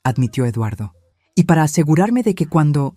admitió Eduardo. Y para asegurarme de que cuando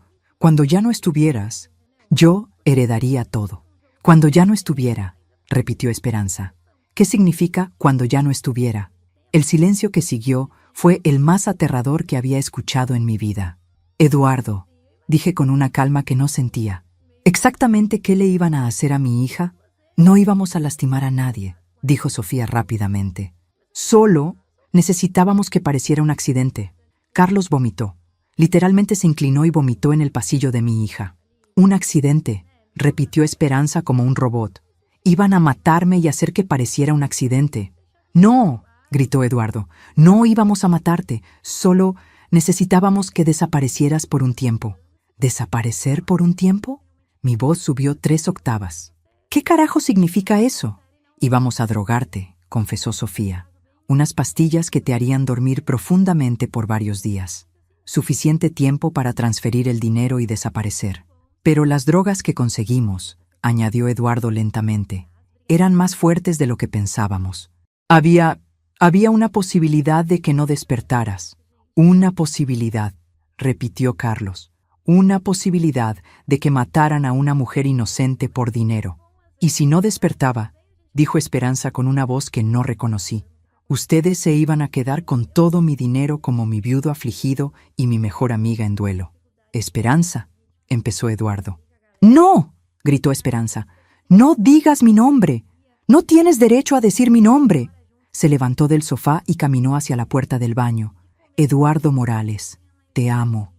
ya no estuvieras, yo heredaría todo. Cuando ya no estuviera, repitió Esperanza. ¿Qué significa cuando ya no estuviera? El silencio que siguió fue el más aterrador que había escuchado en mi vida. Eduardo, dije con una calma que no sentía. ¿Exactamente qué le iban a hacer a mi hija? No íbamos a lastimar a nadie, dijo Sofía rápidamente. Solo necesitábamos que pareciera un accidente. Carlos vomitó. Literalmente se inclinó y vomitó en el pasillo de mi hija. Un accidente, repitió Esperanza como un robot. Iban a matarme y hacer que pareciera un accidente. No, gritó Eduardo, no íbamos a matarte, solo necesitábamos que desaparecieras por un tiempo. ¿Desaparecer por un tiempo? Mi voz subió 3 octavas. ¿Qué carajo significa eso? Íbamos a drogarte, confesó Sofía. Unas pastillas que te harían dormir profundamente por varios días. Suficiente tiempo para transferir el dinero y desaparecer. Pero las drogas que conseguimos, añadió Eduardo lentamente, eran más fuertes de lo que pensábamos. Había una posibilidad de que no despertaras. Una posibilidad, repitió Carlos. Una posibilidad de que mataran a una mujer inocente por dinero. Y si no despertaba, dijo Esperanza con una voz que no reconocí, ustedes se iban a quedar con todo mi dinero como mi viudo afligido y mi mejor amiga en duelo. Esperanza, empezó Eduardo. ¡No!, gritó Esperanza. ¡No digas mi nombre! No tienes derecho a decir mi nombre. Se levantó del sofá y caminó hacia la puerta del baño. Eduardo Morales, te amo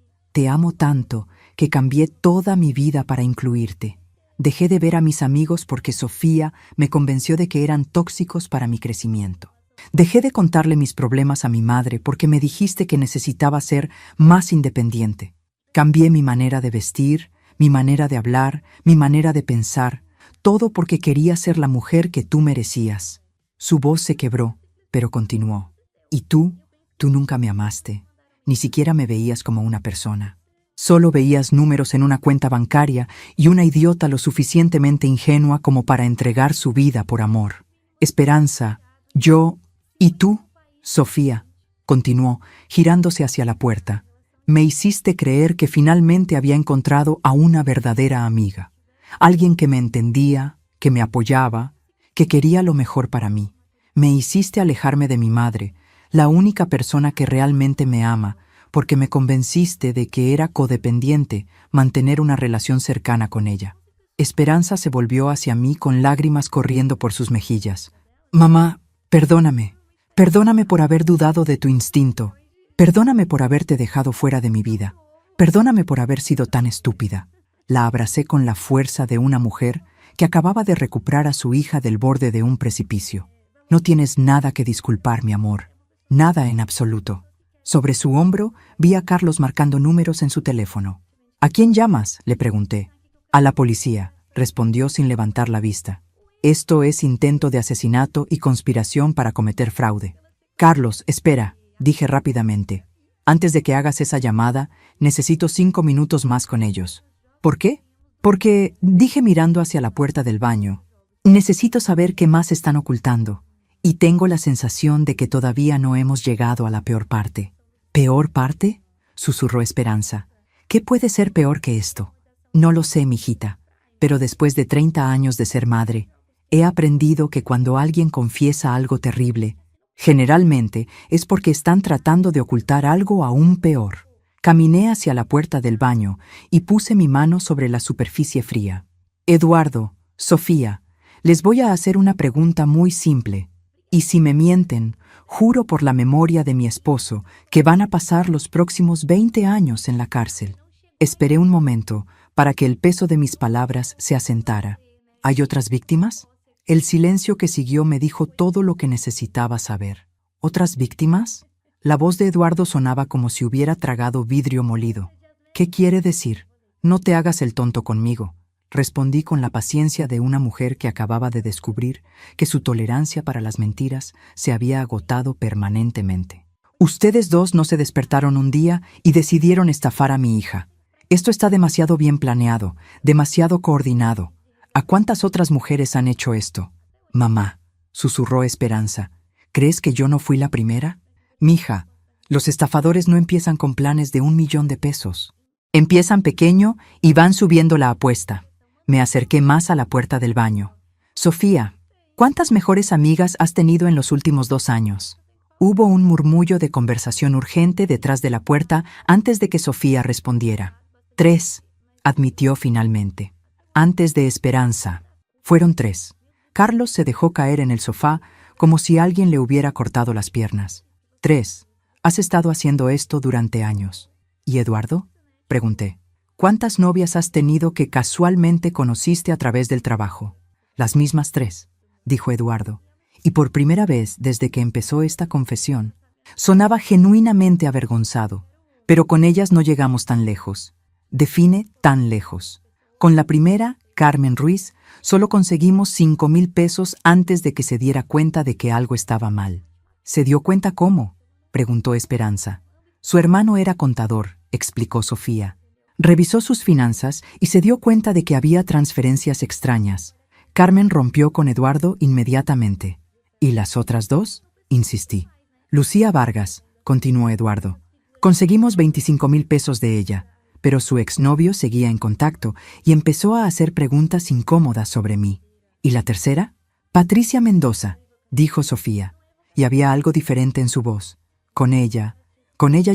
tanto que cambié toda mi vida para incluirte. Dejé de ver a mis amigos porque Sofía me convenció de que eran tóxicos para mi crecimiento. Dejé de contarle mis problemas a mi madre porque me dijiste que necesitaba ser más independiente. Cambié mi manera de vestir, mi manera de hablar, mi manera de pensar, todo porque quería ser la mujer que tú merecías. Su voz se quebró, pero continuó. Y tú nunca me amaste, ni siquiera me veías como una persona. Solo veías números en una cuenta bancaria y una idiota lo suficientemente ingenua como para entregar su vida por amor. Esperanza, yo y tú, Sofía, continuó, girándose hacia la puerta. Me hiciste creer que finalmente había encontrado a una verdadera amiga, alguien que me entendía, que me apoyaba, que quería lo mejor para mí. Me hiciste alejarme de mi madre, la única persona que realmente me ama, porque me convenciste de que era codependiente mantener una relación cercana con ella. Esperanza se volvió hacia mí con lágrimas corriendo por sus mejillas. Mamá, perdóname. Perdóname por haber dudado de tu instinto. Perdóname por haberte dejado fuera de mi vida. Perdóname por haber sido tan estúpida. La abracé con la fuerza de una mujer que acababa de recuperar a su hija del borde de un precipicio. No tienes nada que disculpar, mi amor. Nada en absoluto. Sobre su hombro vi a Carlos marcando números en su teléfono. ¿A quién llamas?, le pregunté. A la policía, respondió sin levantar la vista. Esto es intento de asesinato y conspiración para cometer fraude. Carlos, espera, dije rápidamente. Antes de que hagas esa llamada, necesito 5 minutos más con ellos. ¿Por qué? Porque, dije mirando hacia la puerta del baño, necesito saber qué más están ocultando. Y tengo la sensación de que todavía no hemos llegado a la peor parte. ¿Peor parte?, susurró Esperanza. ¿Qué puede ser peor que esto? No lo sé, mijita, pero después de 30 años de ser madre, he aprendido que cuando alguien confiesa algo terrible, generalmente es porque están tratando de ocultar algo aún peor. Caminé hacia la puerta del baño y puse mi mano sobre la superficie fría. Eduardo, Sofía, les voy a hacer una pregunta muy simple. Y si me mienten, juro por la memoria de mi esposo que van a pasar los próximos 20 años en la cárcel. Esperé un momento para que el peso de mis palabras se asentara. ¿Hay otras víctimas? El silencio que siguió me dijo todo lo que necesitaba saber. ¿Otras víctimas? La voz de Eduardo sonaba como si hubiera tragado vidrio molido. ¿Qué quiere decir? No te hagas el tonto conmigo. Respondí con la paciencia de una mujer que acababa de descubrir que su tolerancia para las mentiras se había agotado permanentemente. Ustedes dos no se despertaron un día y decidieron estafar a mi hija. Esto está demasiado bien planeado, demasiado coordinado. ¿A cuántas otras mujeres han hecho esto? Mamá, susurró Esperanza, ¿crees que yo no fui la primera? Mija, los estafadores no empiezan con planes de 1 millón de pesos. Empiezan pequeño y van subiendo la apuesta. Me acerqué más a la puerta del baño. Sofía, ¿cuántas mejores amigas has tenido en los últimos 2 años? Hubo un murmullo de conversación urgente detrás de la puerta antes de que Sofía respondiera. 3, admitió finalmente. Antes de Esperanza. Fueron 3. Carlos se dejó caer en el sofá como si alguien le hubiera cortado las piernas. 3. Has estado haciendo esto durante años. ¿Y Eduardo?, pregunté. ¿Cuántas novias has tenido que casualmente conociste a través del trabajo? Las mismas 3, dijo Eduardo. Y por primera vez desde que empezó esta confesión, sonaba genuinamente avergonzado. Pero con ellas no llegamos tan lejos. Define tan lejos. Con la primera, Carmen Ruiz, solo conseguimos 5,000 pesos antes de que se diera cuenta de que algo estaba mal. ¿Se dio cuenta cómo?, preguntó Esperanza. Su hermano era contador, explicó Sofía. Revisó sus finanzas y se dio cuenta de que había transferencias extrañas. Carmen rompió con Eduardo inmediatamente. ¿Y las otras 2? Insistí. Lucía Vargas, continuó Eduardo. Conseguimos 25,000 pesos de ella, pero su exnovio seguía en contacto y empezó a hacer preguntas incómodas sobre mí. ¿Y la tercera? Patricia Mendoza, dijo Sofía, y había algo diferente en su voz. Con ella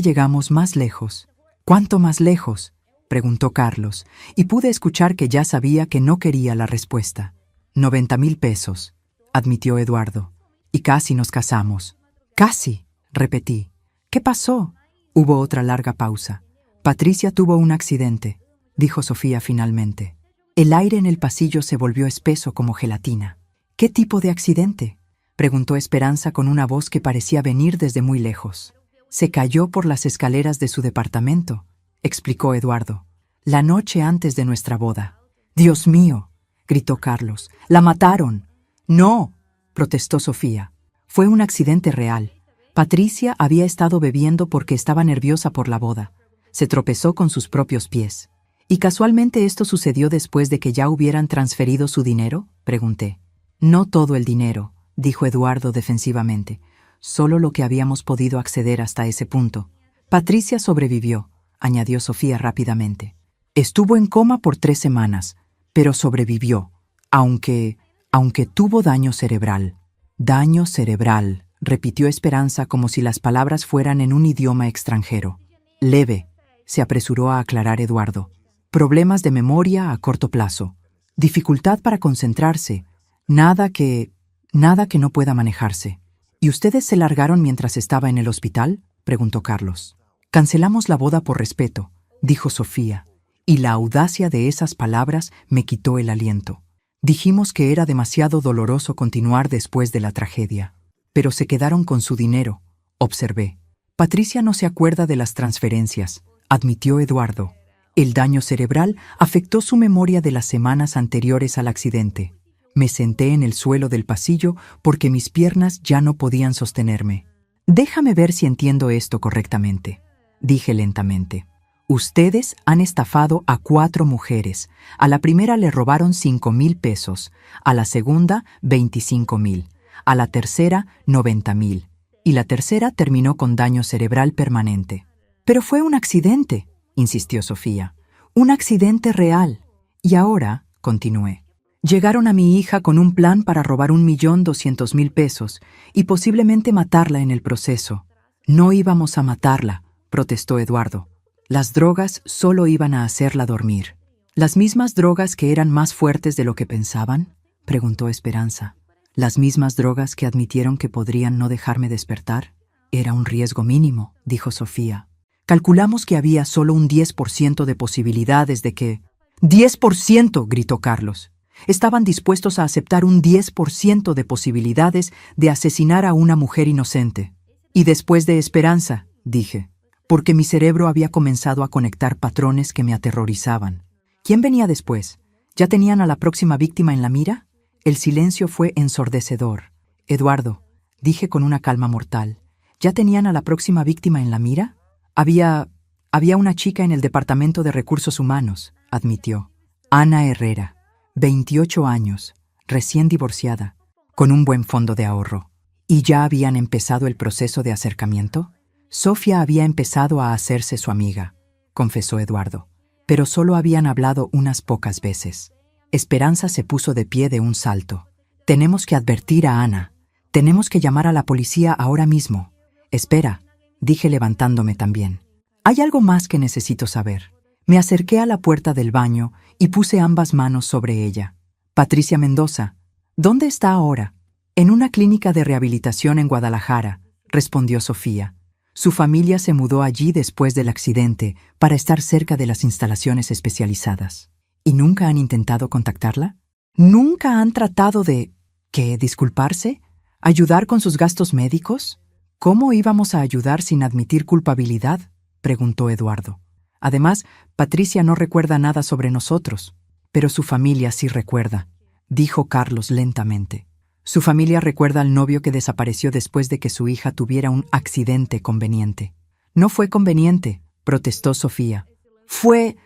llegamos más lejos. ¿Cuánto más lejos?, preguntó Carlos, y pude escuchar que ya sabía que no quería la respuesta. 90,000 pesos. admitió Eduardo. Y casi nos casamos. Casi, repetí. ¿Qué pasó? Hubo otra larga pausa. Patricia tuvo un accidente, dijo Sofía finalmente. El aire en el pasillo se volvió espeso como gelatina. ¿Qué tipo de accidente?, preguntó Esperanza con una voz que parecía venir desde muy lejos. Se cayó por las escaleras de su departamento, explicó Eduardo, la noche antes de nuestra boda. ¡Dios mío!, gritó Carlos. ¡La mataron! ¡No!, protestó Sofía. Fue un accidente real. Patricia había estado bebiendo porque estaba nerviosa por la boda. Se tropezó con sus propios pies. ¿Y casualmente esto sucedió después de que ya hubieran transferido su dinero?, pregunté. No todo el dinero, dijo Eduardo defensivamente. Solo lo que habíamos podido acceder hasta ese punto. Patricia sobrevivió, añadió Sofía rápidamente. Estuvo en coma por 3 semanas, pero sobrevivió, aunque tuvo daño cerebral. Daño cerebral, repitió Esperanza como si las palabras fueran en un idioma extranjero. Leve, se apresuró a aclarar Eduardo. Problemas de memoria a corto plazo. Dificultad para concentrarse. Nada que no pueda manejarse. ¿Y ustedes se largaron mientras estaba en el hospital?, preguntó Carlos. Cancelamos la boda por respeto, dijo Sofía, y la audacia de esas palabras me quitó el aliento. Dijimos que era demasiado doloroso continuar después de la tragedia. Pero se quedaron con su dinero, observé. Patricia no se acuerda de las transferencias, admitió Eduardo. El daño cerebral afectó su memoria de las semanas anteriores al accidente. Me senté en el suelo del pasillo porque mis piernas ya no podían sostenerme. Déjame ver si entiendo esto correctamente, dije lentamente. Ustedes han estafado a 4 mujeres. A la primera le robaron 5,000 pesos, a la segunda 25,000, a la tercera 90,000, y la tercera terminó con daño cerebral permanente. Pero fue un accidente, insistió Sofía. Un accidente real. Y ahora, continué, llegaron a mi hija con un plan para robar 1,200,000 pesos y posiblemente matarla en el proceso. No íbamos a matarla, protestó Eduardo. Las drogas solo iban a hacerla dormir. ¿Las mismas drogas que eran más fuertes de lo que pensaban?, preguntó Esperanza. ¿Las mismas drogas que admitieron que podrían no dejarme despertar? Era un riesgo mínimo, dijo Sofía. Calculamos que había solo un 10% de posibilidades de que... ¡10%! Gritó Carlos. Estaban dispuestos a aceptar un 10% de posibilidades de asesinar a una mujer inocente. Y después de Esperanza, dije, porque mi cerebro había comenzado a conectar patrones que me aterrorizaban. ¿Quién venía después? ¿Ya tenían a la próxima víctima en la mira? El silencio fue ensordecedor. Eduardo, dije con una calma mortal, ¿ya tenían a la próxima víctima en la mira? Había una chica en el Departamento de Recursos Humanos, admitió. Ana Herrera, 28 años, recién divorciada, con un buen fondo de ahorro. ¿Y ya habían empezado el proceso de acercamiento? Sofía había empezado a hacerse su amiga, confesó Eduardo, pero solo habían hablado unas pocas veces. Esperanza se puso de pie de un salto. Tenemos que advertir a Ana. Tenemos que llamar a la policía ahora mismo. Espera, dije levantándome también. Hay algo más que necesito saber. Me acerqué a la puerta del baño y puse ambas manos sobre ella. Patricia Mendoza, ¿dónde está ahora? En una clínica de rehabilitación en Guadalajara, respondió Sofía. Su familia se mudó allí después del accidente para estar cerca de las instalaciones especializadas. ¿Y nunca han intentado contactarla? ¿Nunca han tratado de... ¿qué? ¿Disculparse? ¿Ayudar con sus gastos médicos? ¿Cómo íbamos a ayudar sin admitir culpabilidad?, preguntó Eduardo. Además, Patricia no recuerda nada sobre nosotros, pero su familia sí recuerda, dijo Carlos lentamente. Su familia recuerda al novio que desapareció después de que su hija tuviera un accidente conveniente. No fue conveniente, protestó Sofía. ¡Fue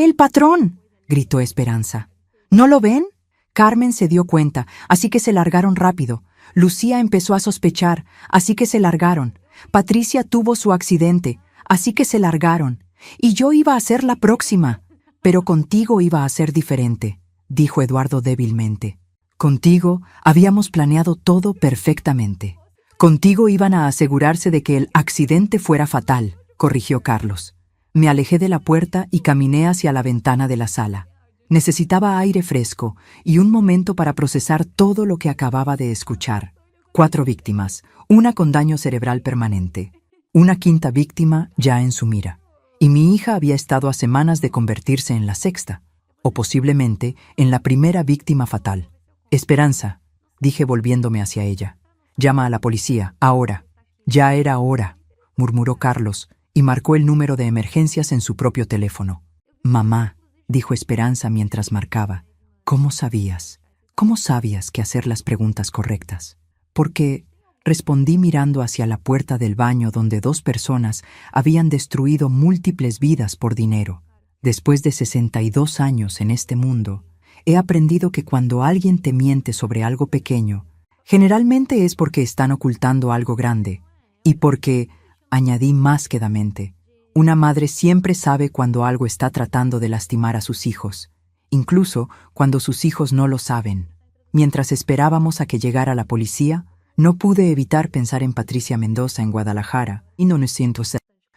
el patrón!, gritó Esperanza. ¿No lo ven? Carmen se dio cuenta, así que se largaron rápido. Lucía empezó a sospechar, así que se largaron. Patricia tuvo su accidente, así que se largaron. Y yo iba a ser la próxima, pero contigo iba a ser diferente, dijo Eduardo débilmente. Contigo habíamos planeado todo perfectamente. Contigo iban a asegurarse de que el accidente fuera fatal, corrigió Carlos. Me alejé de la puerta y caminé hacia la ventana de la sala. Necesitaba aire fresco y un momento para procesar todo lo que acababa de escuchar. 4 víctimas, una con daño cerebral permanente, una quinta víctima ya en su mira. Y mi hija había estado a semanas de convertirse en la sexta, o posiblemente en la primera víctima fatal. Esperanza, dije volviéndome hacia ella. Llama a la policía, ahora. Ya era hora, murmuró Carlos, y marcó el número de emergencias en su propio teléfono. Mamá, dijo Esperanza mientras marcaba. ¿Cómo sabías? ¿Cómo sabías que hacer las preguntas correctas? Porque, respondí mirando hacia la puerta del baño donde 2 personas habían destruido múltiples vidas por dinero. Después de 62 años en este mundo, he aprendido que cuando alguien te miente sobre algo pequeño, generalmente es porque están ocultando algo grande, y porque, añadí más quedamente, una madre siempre sabe cuando algo está tratando de lastimar a sus hijos, incluso cuando sus hijos no lo saben. Mientras esperábamos a que llegara la policía, no pude evitar pensar en Patricia Mendoza en Guadalajara, y no me siento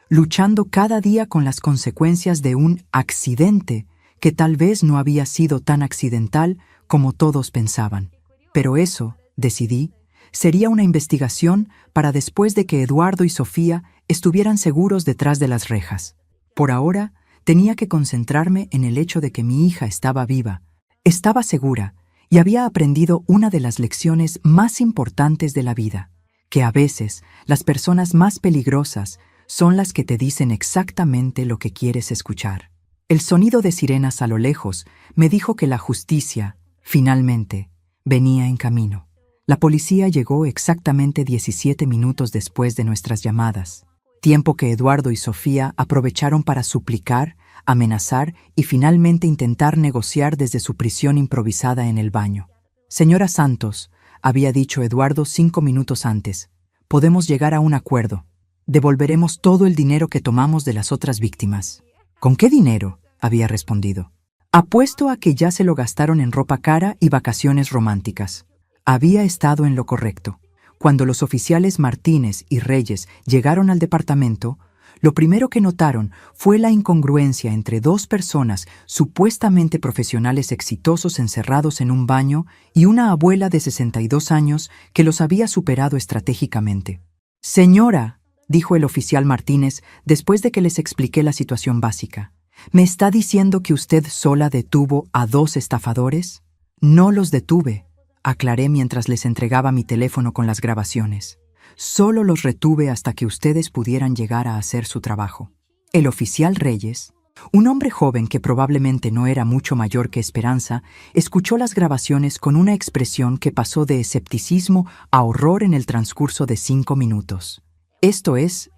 luchando cada día con las consecuencias de un accidente que tal vez no había sido tan accidental como todos pensaban. Pero eso, decidí, sería una investigación para después de que Eduardo y Sofía estuvieran seguros detrás de las rejas. Por ahora, tenía que concentrarme en el hecho de que mi hija estaba viva, estaba segura y había aprendido una de las lecciones más importantes de la vida, que a veces las personas más peligrosas son las que te dicen exactamente lo que quieres escuchar. El sonido de sirenas a lo lejos me dijo que la justicia, finalmente, venía en camino. La policía llegó exactamente 17 minutos después de nuestras llamadas, tiempo que Eduardo y Sofía aprovecharon para suplicar, amenazar y finalmente intentar negociar desde su prisión improvisada en el baño. Señora Santos, había dicho Eduardo 5 minutos antes, podemos llegar a un acuerdo. Devolveremos todo el dinero que tomamos de las otras víctimas. ¿Con qué dinero?, había respondido. Apuesto a que ya se lo gastaron en ropa cara y vacaciones románticas. Había estado en lo correcto. Cuando los oficiales Martínez y Reyes llegaron al departamento, lo primero que notaron fue la incongruencia entre 2 personas supuestamente profesionales exitosos encerrados en un baño y una abuela de 62 años que los había superado estratégicamente. «Señora», dijo el oficial Martínez después de que les expliqué la situación básica, ¿me está diciendo que usted sola detuvo a 2 estafadores? No los detuve, aclaré mientras les entregaba mi teléfono con las grabaciones. Solo los retuve hasta que ustedes pudieran llegar a hacer su trabajo. El oficial Reyes, un hombre joven que probablemente no era mucho mayor que Esperanza, escuchó las grabaciones con una expresión que pasó de escepticismo a horror en el transcurso de 5 minutos. Esto es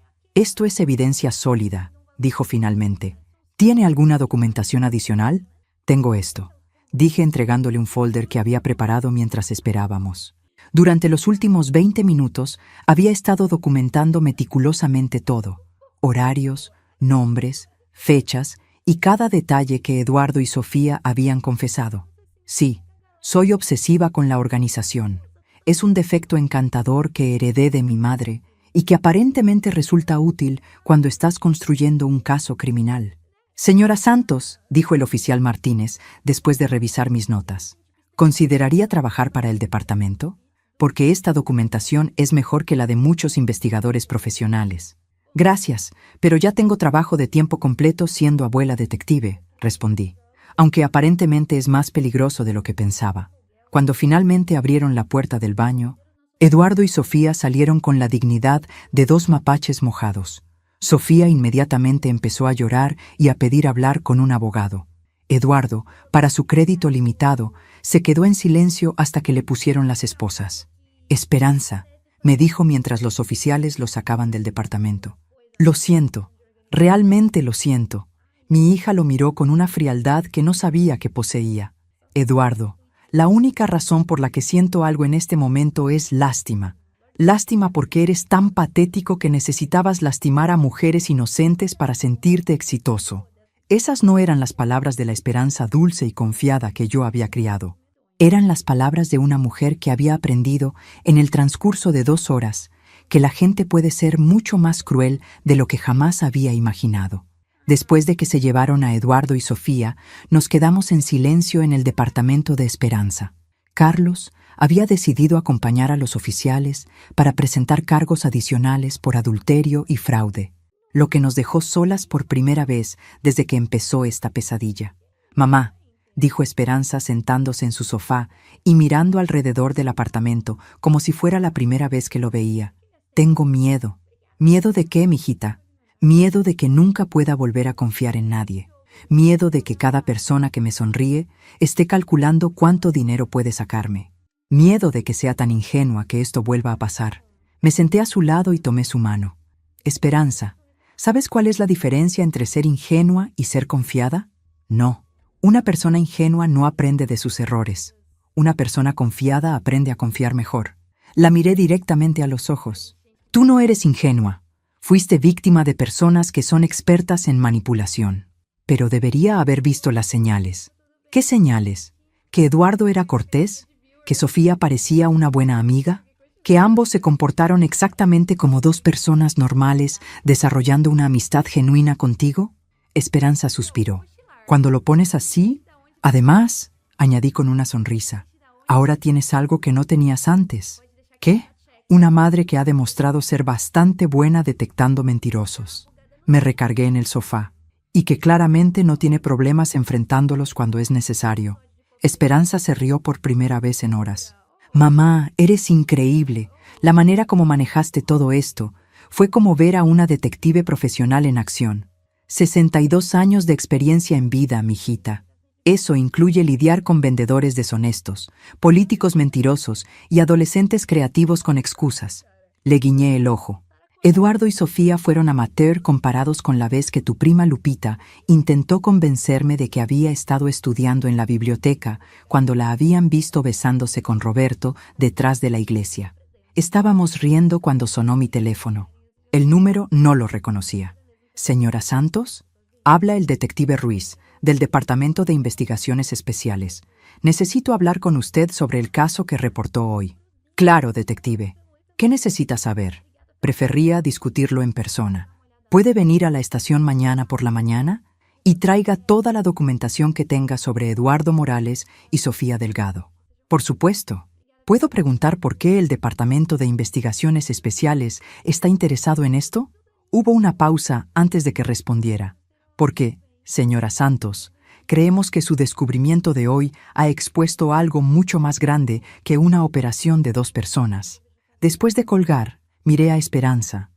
evidencia sólida, dijo finalmente. ¿Tiene alguna documentación adicional? Tengo esto, dije entregándole un folder que había preparado mientras esperábamos. Durante los últimos 20 minutos había estado documentando meticulosamente todo, horarios, nombres, fechas y cada detalle que Eduardo y Sofía habían confesado. Sí, soy obsesiva con la organización. Es un defecto encantador que heredé de mi madre y que aparentemente resulta útil cuando estás construyendo un caso criminal. Señora Santos, dijo el oficial Martínez después de revisar mis notas, ¿consideraría trabajar para el departamento? Porque esta documentación es mejor que la de muchos investigadores profesionales. Gracias, pero ya tengo trabajo de tiempo completo siendo abuela detective, respondí, aunque aparentemente es más peligroso de lo que pensaba. Cuando finalmente abrieron la puerta del baño, Eduardo y Sofía salieron con la dignidad de 2 mapaches mojados. Sofía inmediatamente empezó a llorar y a pedir hablar con un abogado. Eduardo, para su crédito limitado, se quedó en silencio hasta que le pusieron las esposas. Esperanza, me dijo mientras los oficiales lo sacaban del departamento. Lo siento, realmente lo siento. Mi hija lo miró con una frialdad que no sabía que poseía. Eduardo, la única razón por la que siento algo en este momento es lástima. Lástima porque eres tan patético que necesitabas lastimar a mujeres inocentes para sentirte exitoso. Esas no eran las palabras de la Esperanza dulce y confiada que yo había criado. Eran las palabras de una mujer que había aprendido, en el transcurso de 2 horas, que la gente puede ser mucho más cruel de lo que jamás había imaginado. Después de que se llevaron a Eduardo y Sofía, nos quedamos en silencio en el departamento de Esperanza. Carlos había decidido acompañar a los oficiales para presentar cargos adicionales por adulterio y fraude, lo que nos dejó solas por primera vez desde que empezó esta pesadilla. «Mamá», dijo Esperanza sentándose en su sofá y mirando alrededor del apartamento como si fuera la primera vez que lo veía. «Tengo miedo». «¿Miedo de qué, mijita?» «Miedo de que nunca pueda volver a confiar en nadie. Miedo de que cada persona que me sonríe esté calculando cuánto dinero puede sacarme. Miedo de que sea tan ingenua que esto vuelva a pasar». Me senté a su lado y tomé su mano. «Esperanza, ¿sabes cuál es la diferencia entre ser ingenua y ser confiada? No. Una persona ingenua no aprende de sus errores. Una persona confiada aprende a confiar mejor». La miré directamente a los ojos. «Tú no eres ingenua. Fuiste víctima de personas que son expertas en manipulación. Pero debería haber visto las señales». «¿Qué señales? ¿Que Eduardo era cortés? ¿Que Sofía parecía una buena amiga? ¿Que ambos se comportaron exactamente como dos personas normales desarrollando una amistad genuina contigo?» Esperanza suspiró. «Cuando lo pones así, además», añadí con una sonrisa, «ahora tienes algo que no tenías antes». «¿Qué?» «Una madre que ha demostrado ser bastante buena detectando mentirosos». Me recargué en el sofá. «Y que claramente no tiene problemas enfrentándolos cuando es necesario». Esperanza se rió por primera vez en horas. «Mamá, eres increíble. La manera como manejaste todo esto fue como ver a una detective profesional en acción. 62 años de experiencia en vida, mijita. Eso incluye lidiar con vendedores deshonestos, políticos mentirosos y adolescentes creativos con excusas». Le guiñé el ojo. «Eduardo y Sofía fueron amateur comparados con la vez que tu prima Lupita intentó convencerme de que había estado estudiando en la biblioteca cuando la habían visto besándose con Roberto detrás de la iglesia. Estábamos riendo cuando sonó mi teléfono. El número no lo reconocía. «¿Señora Santos?» «Habla el detective Ruiz, del Departamento de Investigaciones Especiales. Necesito hablar con usted sobre el caso que reportó hoy». «Claro, detective. ¿Qué necesita saber?» «Prefería discutirlo en persona. ¿Puede venir a la estación mañana por la mañana? Y traiga toda la documentación que tenga sobre Eduardo Morales y Sofía Delgado». «Por supuesto. ¿Puedo preguntar por qué el Departamento de Investigaciones Especiales está interesado en esto?» Hubo una pausa antes de que respondiera. «Porque, señora Santos, creemos que su descubrimiento de hoy ha expuesto algo mucho más grande que una operación de dos personas». Después de colgar, miré a Esperanza,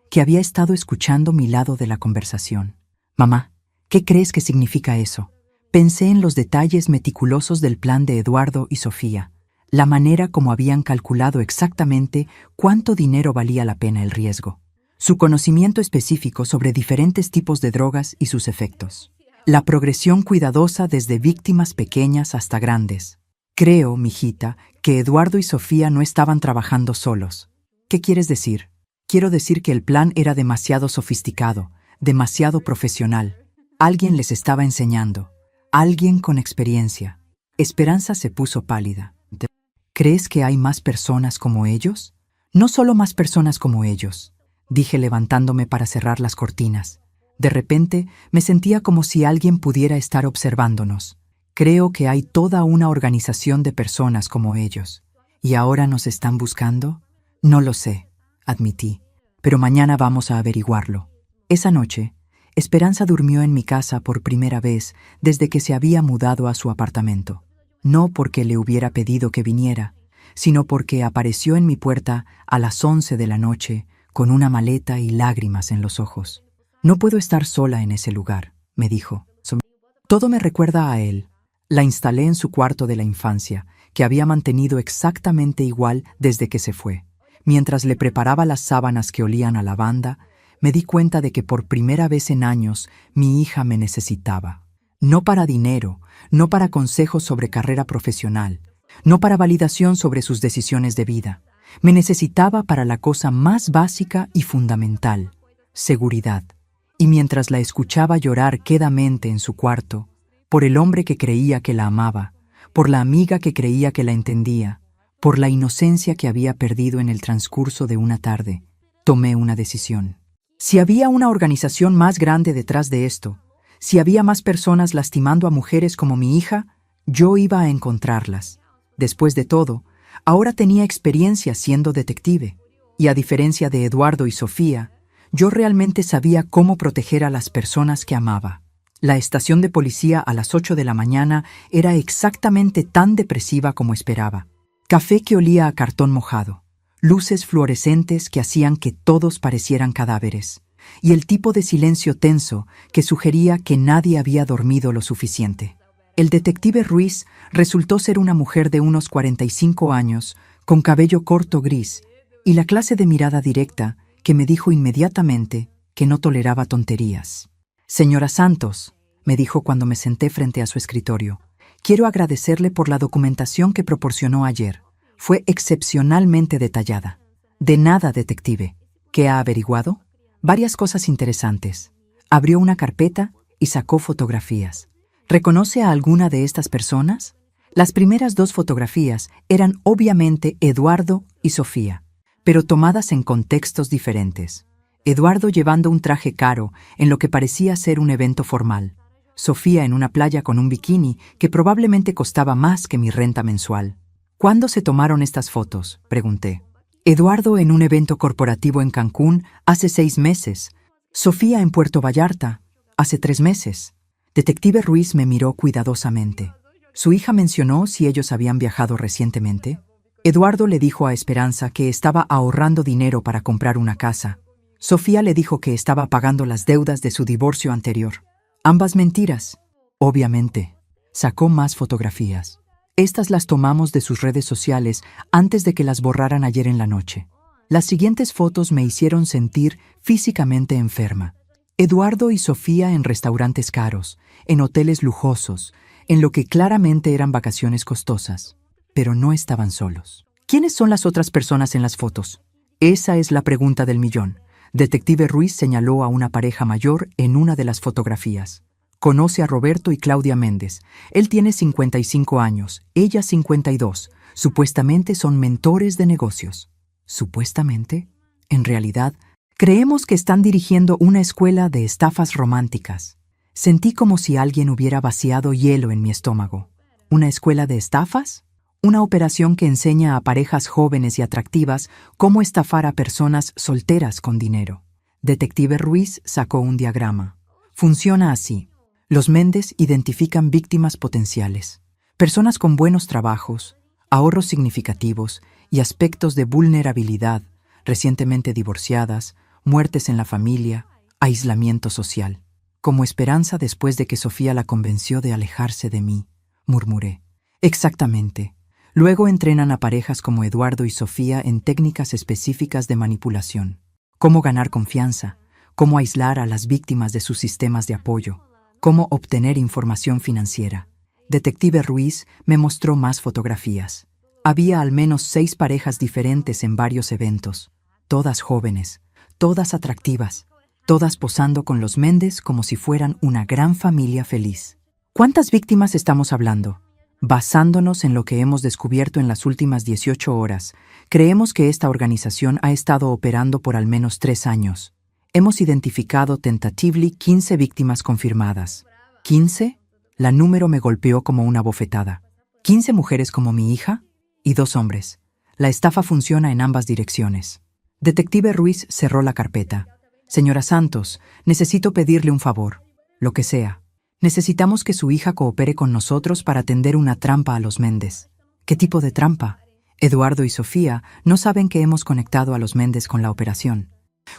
que había estado escuchando mi lado de la conversación. «Mamá, ¿qué crees que significa eso?» Pensé en los detalles meticulosos del plan de Eduardo y Sofía, la manera como habían calculado exactamente cuánto dinero valía la pena el riesgo, su conocimiento específico sobre diferentes tipos de drogas y sus efectos, la progresión cuidadosa desde víctimas pequeñas hasta grandes. «Creo, mijita, que Eduardo y Sofía no estaban trabajando solos». «¿Qué quieres decir?» «Quiero decir que el plan era demasiado sofisticado, demasiado profesional. Alguien les estaba enseñando, alguien con experiencia». Esperanza se puso pálida. «¿Crees que hay más personas como ellos?» «No solo más personas como ellos», dije levantándome para cerrar las cortinas. De repente me sentía como si alguien pudiera estar observándonos. «Creo que hay toda una organización de personas como ellos. ¿Y ahora nos están buscando?» «No lo sé», admití, «pero mañana vamos a averiguarlo». Esa noche, Esperanza durmió en mi casa por primera vez desde que se había mudado a su apartamento. No porque le hubiera pedido que viniera, sino porque apareció en mi puerta a las 11 de la noche con una maleta y lágrimas en los ojos. «No puedo estar sola en ese lugar», me dijo. «Todo me recuerda a él». La instalé en su cuarto de la infancia, que había mantenido exactamente igual desde que se fue. Mientras le preparaba las sábanas que olían a lavanda, me di cuenta de que por primera vez en años mi hija me necesitaba. No para dinero, no para consejos sobre carrera profesional, no para validación sobre sus decisiones de vida. Me necesitaba para la cosa más básica y fundamental: seguridad. Y mientras la escuchaba llorar quedamente en su cuarto, por el hombre que creía que la amaba, por la amiga que creía que la entendía, por la inocencia que había perdido en el transcurso de una tarde, tomé una decisión. Si había una organización más grande detrás de esto, si había más personas lastimando a mujeres como mi hija, yo iba a encontrarlas. Después de todo, ahora tenía experiencia siendo detective, y a diferencia de Eduardo y Sofía, yo realmente sabía cómo proteger a las personas que amaba. La estación de policía a las 8 de la mañana era exactamente tan depresiva como esperaba. Café que olía a cartón mojado, luces fluorescentes que hacían que todos parecieran cadáveres, y el tipo de silencio tenso que sugería que nadie había dormido lo suficiente. El detective Ruiz resultó ser una mujer de unos 45 años, con cabello corto gris, y la clase de mirada directa que me dijo inmediatamente que no toleraba tonterías. «Señora Santos», me dijo cuando me senté frente a su escritorio, «quiero agradecerle por la documentación que proporcionó ayer. Fue excepcionalmente detallada». «De nada, detective». «¿Qué ha averiguado?» «Varias cosas interesantes». Abrió una carpeta y sacó fotografías. ¿Reconoce a alguna de estas personas? Las primeras 2 fotografías eran obviamente Eduardo y Sofía, pero tomadas en contextos diferentes. Eduardo llevando un traje caro en lo que parecía ser un evento formal. Sofía en una playa con un bikini que probablemente costaba más que mi renta mensual. ¿Cuándo se tomaron estas fotos?, pregunté. Eduardo en un evento corporativo en Cancún hace 6 meses. Sofía en Puerto Vallarta hace 3 meses. Detective Ruiz me miró cuidadosamente. ¿Su hija mencionó si ellos habían viajado recientemente? Eduardo le dijo a Esperanza que estaba ahorrando dinero para comprar una casa. Sofía le dijo que estaba pagando las deudas de su divorcio anterior. Ambas mentiras. Obviamente. Sacó más fotografías. Estas las tomamos de sus redes sociales antes de que las borraran ayer en la noche. Las siguientes fotos me hicieron sentir físicamente enferma. Eduardo y Sofía en restaurantes caros, en hoteles lujosos, en lo que claramente eran vacaciones costosas. Pero no estaban solos. ¿Quiénes son las otras personas en las fotos? Esa es la pregunta del millón. Detective Ruiz señaló a una pareja mayor en una de las fotografías. Conoce a Roberto y Claudia Méndez. Él tiene 55 años, ella 52. Supuestamente son mentores de negocios. ¿Supuestamente? En realidad, creemos que están dirigiendo una escuela de estafas románticas. Sentí como si alguien hubiera vaciado hielo en mi estómago. ¿Una escuela de estafas? Una operación que enseña a parejas jóvenes y atractivas cómo estafar a personas solteras con dinero. Detective Ruiz sacó un diagrama. Funciona así. Los Méndez identifican víctimas potenciales, personas con buenos trabajos, ahorros significativos y aspectos de vulnerabilidad, recientemente divorciadas, muertes en la familia, aislamiento social. Como Esperanza después de que Sofía la convenció de alejarse de mí, murmuré. Exactamente. Luego entrenan a parejas como Eduardo y Sofía en técnicas específicas de manipulación. Cómo ganar confianza, cómo aislar a las víctimas de sus sistemas de apoyo, cómo obtener información financiera. Detective Ruiz me mostró más fotografías. Había al menos 6 parejas diferentes en varios eventos, todas jóvenes, todas atractivas, todas posando con los Méndez como si fueran una gran familia feliz. ¿Cuántas víctimas estamos hablando? Basándonos en lo que hemos descubierto en las últimas 18 horas, creemos que esta organización ha estado operando por al menos 3 años. Hemos identificado tentatively 15 víctimas confirmadas. ¿15? La número me golpeó como una bofetada. ¿15 mujeres como mi hija? Y 2 hombres. La estafa funciona en ambas direcciones. Detective Ruiz cerró la carpeta. Señora Santos, necesito pedirle un favor. Lo que sea. Necesitamos que su hija coopere con nosotros para tender una trampa a los Méndez. ¿Qué tipo de trampa? Eduardo y Sofía no saben que hemos conectado a los Méndez con la operación.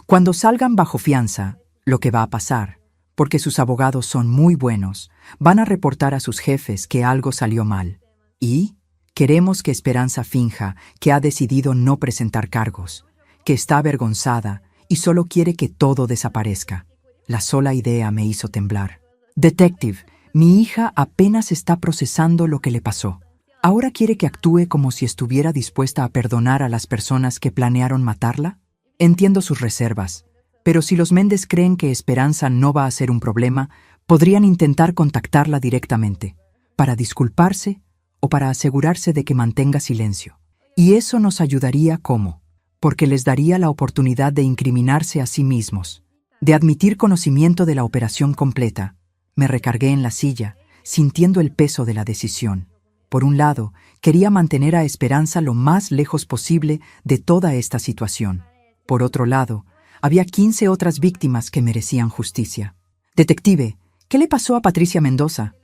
Cuando salgan bajo fianza, lo que va a pasar, porque sus abogados son muy buenos, van a reportar a sus jefes que algo salió mal. Y queremos que Esperanza finja que ha decidido no presentar cargos, que está avergonzada y solo quiere que todo desaparezca. La sola idea me hizo temblar. Detective, mi hija apenas está procesando lo que le pasó. ¿Ahora quiere que actúe como si estuviera dispuesta a perdonar a las personas que planearon matarla? Entiendo sus reservas, pero si los Méndez creen que Esperanza no va a ser un problema, podrían intentar contactarla directamente, para disculparse o para asegurarse de que mantenga silencio. Y eso nos ayudaría ¿cómo? Porque les daría la oportunidad de incriminarse a sí mismos. De admitir conocimiento de la operación completa, me recargué en la silla, sintiendo el peso de la decisión. Por un lado, quería mantener a Esperanza lo más lejos posible de toda esta situación. Por otro lado, había 15 otras víctimas que merecían justicia. Detective, ¿qué le pasó a Patricia Mendoza?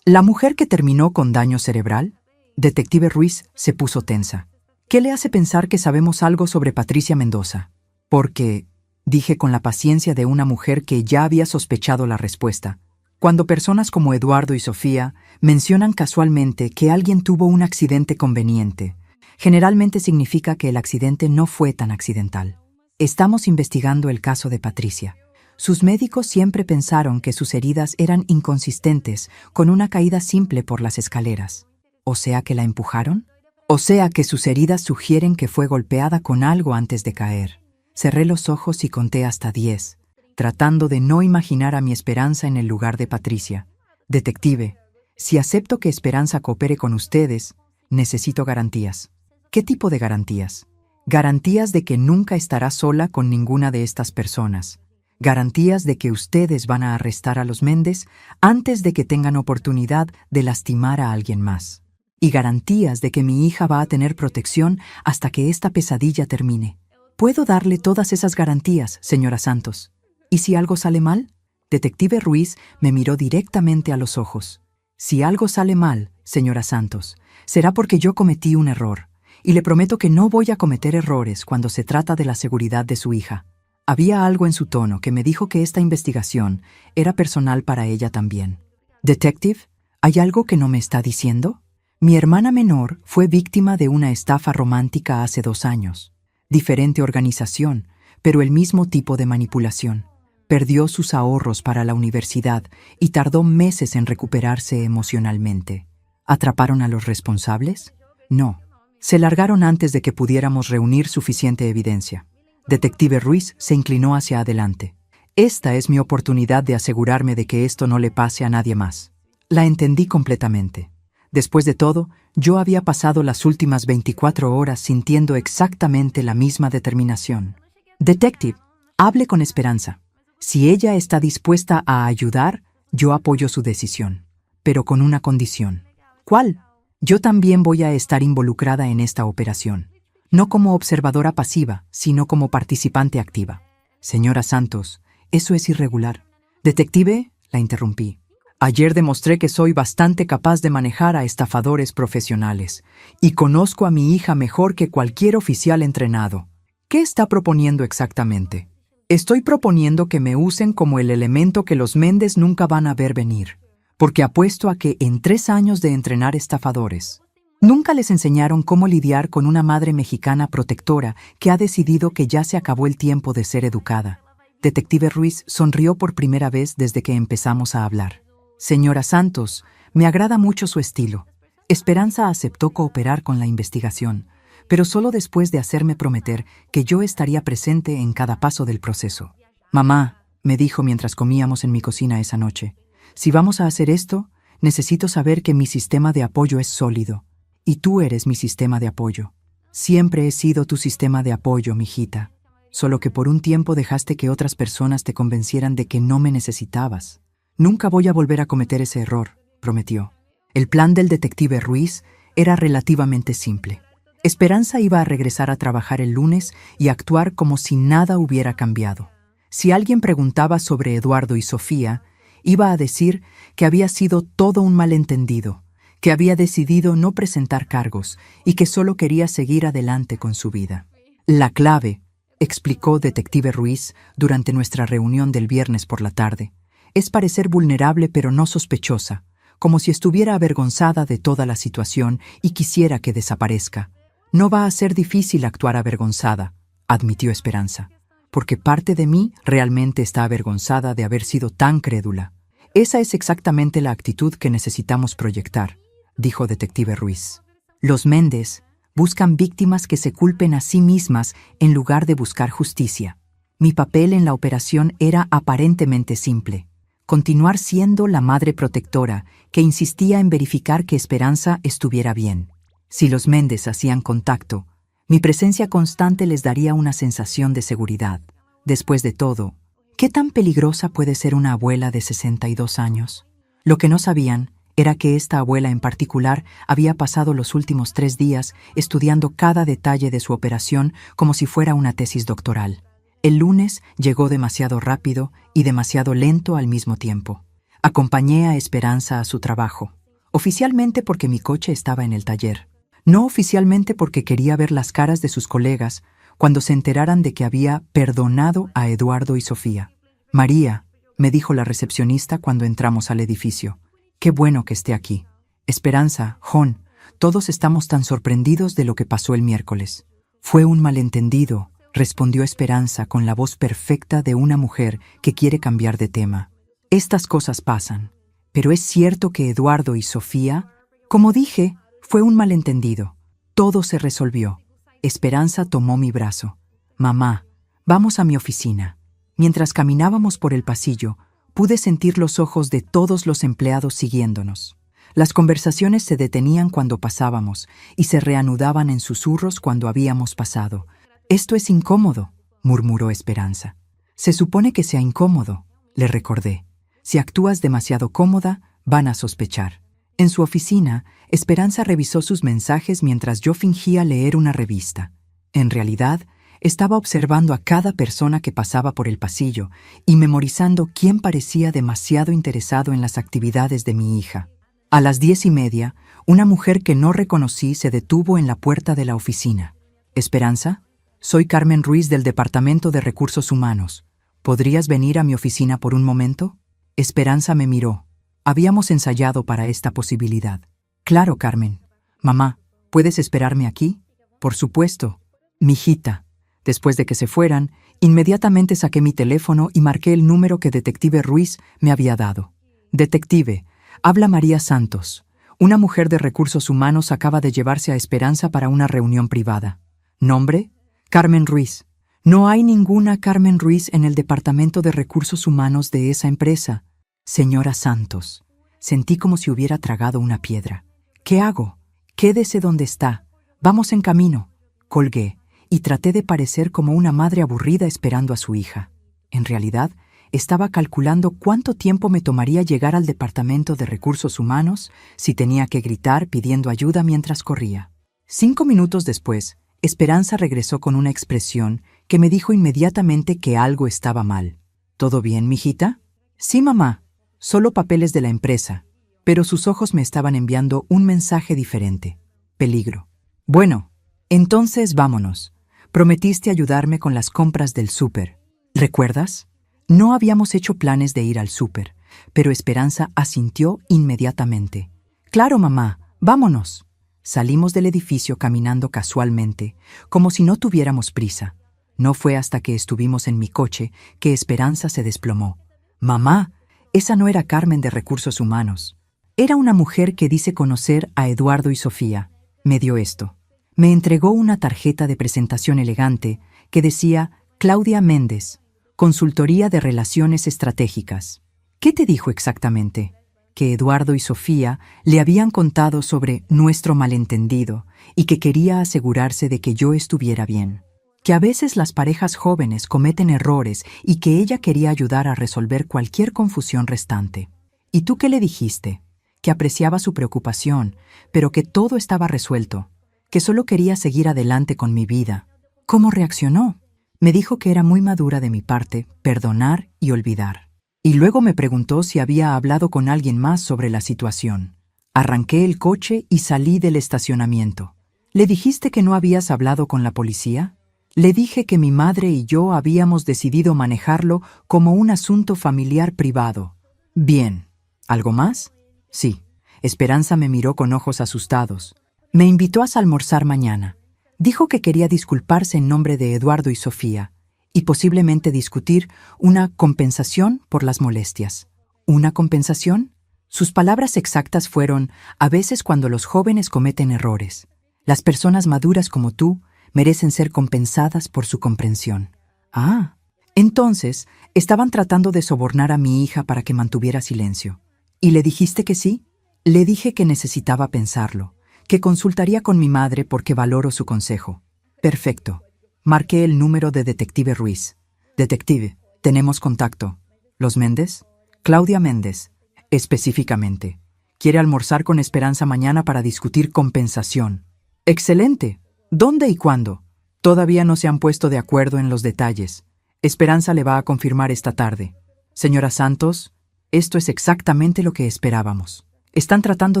¿La mujer que terminó con daño cerebral? Detective Ruiz se puso tensa. ¿Qué le hace pensar que sabemos algo sobre Patricia Mendoza? Porque, dije con la paciencia de una mujer que ya había sospechado la respuesta, cuando personas como Eduardo y Sofía mencionan casualmente que alguien tuvo un accidente conveniente, generalmente significa que el accidente no fue tan accidental. Estamos investigando el caso de Patricia. Sus médicos siempre pensaron que sus heridas eran inconsistentes con una caída simple por las escaleras. ¿O sea que la empujaron? ¿O sea que sus heridas sugieren que fue golpeada con algo antes de caer? Cerré los ojos y conté hasta 10, tratando de no imaginar a mi Esperanza en el lugar de Patricia. Detective, si acepto que Esperanza coopere con ustedes, necesito garantías. ¿Qué tipo de garantías? Garantías de que nunca estará sola con ninguna de estas personas. Garantías de que ustedes van a arrestar a los Méndez antes de que tengan oportunidad de lastimar a alguien más. Y garantías de que mi hija va a tener protección hasta que esta pesadilla termine. Puedo darle todas esas garantías, señora Santos. ¿Y si algo sale mal? Detective Ruiz me miró directamente a los ojos. Si algo sale mal, señora Santos, será porque yo cometí un error. Y le prometo que no voy a cometer errores cuando se trata de la seguridad de su hija. Había algo en su tono que me dijo que esta investigación era personal para ella también. Detective, ¿hay algo que no me está diciendo? Mi hermana menor fue víctima de una estafa romántica hace 2 años. Diferente organización, pero el mismo tipo de manipulación. Perdió sus ahorros para la universidad y tardó meses en recuperarse emocionalmente. ¿Atraparon a los responsables? No. Se largaron antes de que pudiéramos reunir suficiente evidencia. Detective Ruiz se inclinó hacia adelante. Esta es mi oportunidad de asegurarme de que esto no le pase a nadie más. La entendí completamente. Después de todo, yo había pasado las últimas 24 horas sintiendo exactamente la misma determinación. Detective, hable con Esperanza. Si ella está dispuesta a ayudar, yo apoyo su decisión. Pero con una condición. ¿Cuál? Yo también voy a estar involucrada en esta operación. No como observadora pasiva, sino como participante activa. Señora Santos, eso es irregular. Detective, la interrumpí. Ayer demostré que soy bastante capaz de manejar a estafadores profesionales y conozco a mi hija mejor que cualquier oficial entrenado. ¿Qué está proponiendo exactamente? Estoy proponiendo que me usen como el elemento que los Méndez nunca van a ver venir, porque apuesto a que en 3 años de entrenar estafadores, nunca les enseñaron cómo lidiar con una madre mexicana protectora que ha decidido que ya se acabó el tiempo de ser educada. Detective Ruiz sonrió por primera vez desde que empezamos a hablar. Señora Santos, me agrada mucho su estilo. Esperanza aceptó cooperar con la investigación, pero solo después de hacerme prometer que yo estaría presente en cada paso del proceso. Mamá, me dijo mientras comíamos en mi cocina esa noche, si vamos a hacer esto, necesito saber que mi sistema de apoyo es sólido. Y tú eres mi sistema de apoyo. Siempre he sido tu sistema de apoyo, mijita. Solo que por un tiempo dejaste que otras personas te convencieran de que no me necesitabas. Nunca voy a volver a cometer ese error, prometió. El plan del detective Ruiz era relativamente simple. Esperanza iba a regresar a trabajar el lunes y actuar como si nada hubiera cambiado. Si alguien preguntaba sobre Eduardo y Sofía, iba a decir que había sido todo un malentendido, que había decidido no presentar cargos y que solo quería seguir adelante con su vida. La clave, explicó Detective Ruiz durante nuestra reunión del viernes por la tarde, es parecer vulnerable pero no sospechosa, como si estuviera avergonzada de toda la situación y quisiera que desaparezca. No va a ser difícil actuar avergonzada, admitió Esperanza, porque parte de mí realmente está avergonzada de haber sido tan crédula. Esa es exactamente la actitud que necesitamos proyectar, dijo Detective Ruiz. Los Méndez buscan víctimas que se culpen a sí mismas en lugar de buscar justicia. Mi papel en la operación era aparentemente simple: continuar siendo la madre protectora que insistía en verificar que Esperanza estuviera bien. Si los Méndez hacían contacto, mi presencia constante les daría una sensación de seguridad. Después de todo, ¿Qué tan peligrosa puede ser una abuela de 62 años? Lo que no sabían era que esta abuela en particular había pasado los últimos 3 días estudiando cada detalle de su operación como si fuera una tesis doctoral. El lunes llegó demasiado rápido y demasiado lento al mismo tiempo. Acompañé a Esperanza a su trabajo, oficialmente porque mi coche estaba en el taller, no oficialmente porque quería ver las caras de sus colegas cuando se enteraran de que había perdonado a Eduardo y Sofía. «María», me dijo la recepcionista cuando entramos al edificio, «qué bueno que esté aquí. Esperanza, Jon, todos estamos tan sorprendidos de lo que pasó el miércoles». «Fue un malentendido», respondió Esperanza con la voz perfecta de una mujer que quiere cambiar de tema. «Estas cosas pasan, pero es cierto que Eduardo y Sofía, como dije, fue un malentendido. Todo se resolvió». Esperanza tomó mi brazo. «Mamá, vamos a mi oficina». Mientras caminábamos por el pasillo, pude sentir los ojos de todos los empleados siguiéndonos. Las conversaciones se detenían cuando pasábamos y se reanudaban en susurros cuando habíamos pasado. «Esto es incómodo», murmuró Esperanza. «Se supone que sea incómodo», le recordé. «Si actúas demasiado cómoda, van a sospechar». En su oficina, Esperanza revisó sus mensajes mientras yo fingía leer una revista. En realidad, estaba observando a cada persona que pasaba por el pasillo y memorizando quién parecía demasiado interesado en las actividades de mi hija. A las 10:30, una mujer que no reconocí se detuvo en la puerta de la oficina. «Esperanza, soy Carmen Ruiz del Departamento de Recursos Humanos. ¿Podrías venir a mi oficina por un momento?» Esperanza me miró. Habíamos ensayado para esta posibilidad. «Claro, Carmen. Mamá, ¿puedes esperarme aquí?» «Por supuesto, mijita». Después de que se fueran, inmediatamente saqué mi teléfono y marqué el número que Detective Ruiz me había dado. «Detective, habla María Santos. Una mujer de recursos humanos acaba de llevarse a Esperanza para una reunión privada. ¿Nombre? Carmen Ruiz. No hay ninguna Carmen Ruiz en el departamento de recursos humanos de esa empresa. Señora Santos». Sentí como si hubiera tragado una piedra. «¿Qué hago? Quédese donde está. Vamos en camino». Colgué y traté de parecer como una madre aburrida esperando a su hija. En realidad, estaba calculando cuánto tiempo me tomaría llegar al departamento de recursos humanos si tenía que gritar pidiendo ayuda mientras corría. 5 minutos después, Esperanza regresó con una expresión que me dijo inmediatamente que algo estaba mal. «¿Todo bien, mijita?» «Sí, mamá. Solo papeles de la empresa». Pero sus ojos me estaban enviando un mensaje diferente. Peligro. «Bueno, entonces vámonos. Prometiste ayudarme con las compras del súper. ¿Recuerdas?» No habíamos hecho planes de ir al súper, pero Esperanza asintió inmediatamente. «Claro, mamá, vámonos». Salimos del edificio caminando casualmente, como si no tuviéramos prisa. No fue hasta que estuvimos en mi coche que Esperanza se desplomó. «Mamá, esa no era Carmen de Recursos Humanos. Era una mujer que dice conocer a Eduardo y Sofía. Me dio esto». Me entregó una tarjeta de presentación elegante que decía «Claudia Méndez, Consultoría de Relaciones Estratégicas». «¿Qué te dijo exactamente?» «Que Eduardo y Sofía le habían contado sobre nuestro malentendido y que quería asegurarse de que yo estuviera bien. Que a veces las parejas jóvenes cometen errores y que ella quería ayudar a resolver cualquier confusión restante». «¿Y tú qué le dijiste?» «Que apreciaba su preocupación, pero que todo estaba resuelto. Que solo quería seguir adelante con mi vida». «¿Cómo reaccionó?» Me dijo que era muy madura de mi parte perdonar y olvidar. Y luego me preguntó si había hablado con alguien más sobre la situación. Arranqué el coche y salí del estacionamiento. «¿Le dijiste que no habías hablado con la policía?» «Le dije que mi madre y yo habíamos decidido manejarlo como un asunto familiar privado». «Bien. ¿Algo más?» «Sí». Esperanza me miró con ojos asustados. Me invitó a almorzar mañana. Dijo que quería disculparse en nombre de Eduardo y Sofía y posiblemente discutir una compensación por las molestias. ¿Una compensación? Sus palabras exactas fueron: «A veces cuando los jóvenes cometen errores, las personas maduras como tú merecen ser compensadas por su comprensión». «Ah». Entonces, estaban tratando de sobornar a mi hija para que mantuviera silencio. «¿Y le dijiste que sí?» Le dije que necesitaba pensarlo, que consultaría con mi madre porque valoro su consejo. «Perfecto». Marqué el número de Detective Ruiz. «Detective, Tenemos contacto. ¿Los Méndez? Claudia Méndez, específicamente. Quiere almorzar con Esperanza mañana para discutir compensación. ¡Excelente! ¿Dónde y cuándo? Todavía no se han puesto de acuerdo en los detalles. Esperanza le va a confirmar esta tarde. Señora Santos, esto es exactamente lo que esperábamos. Están tratando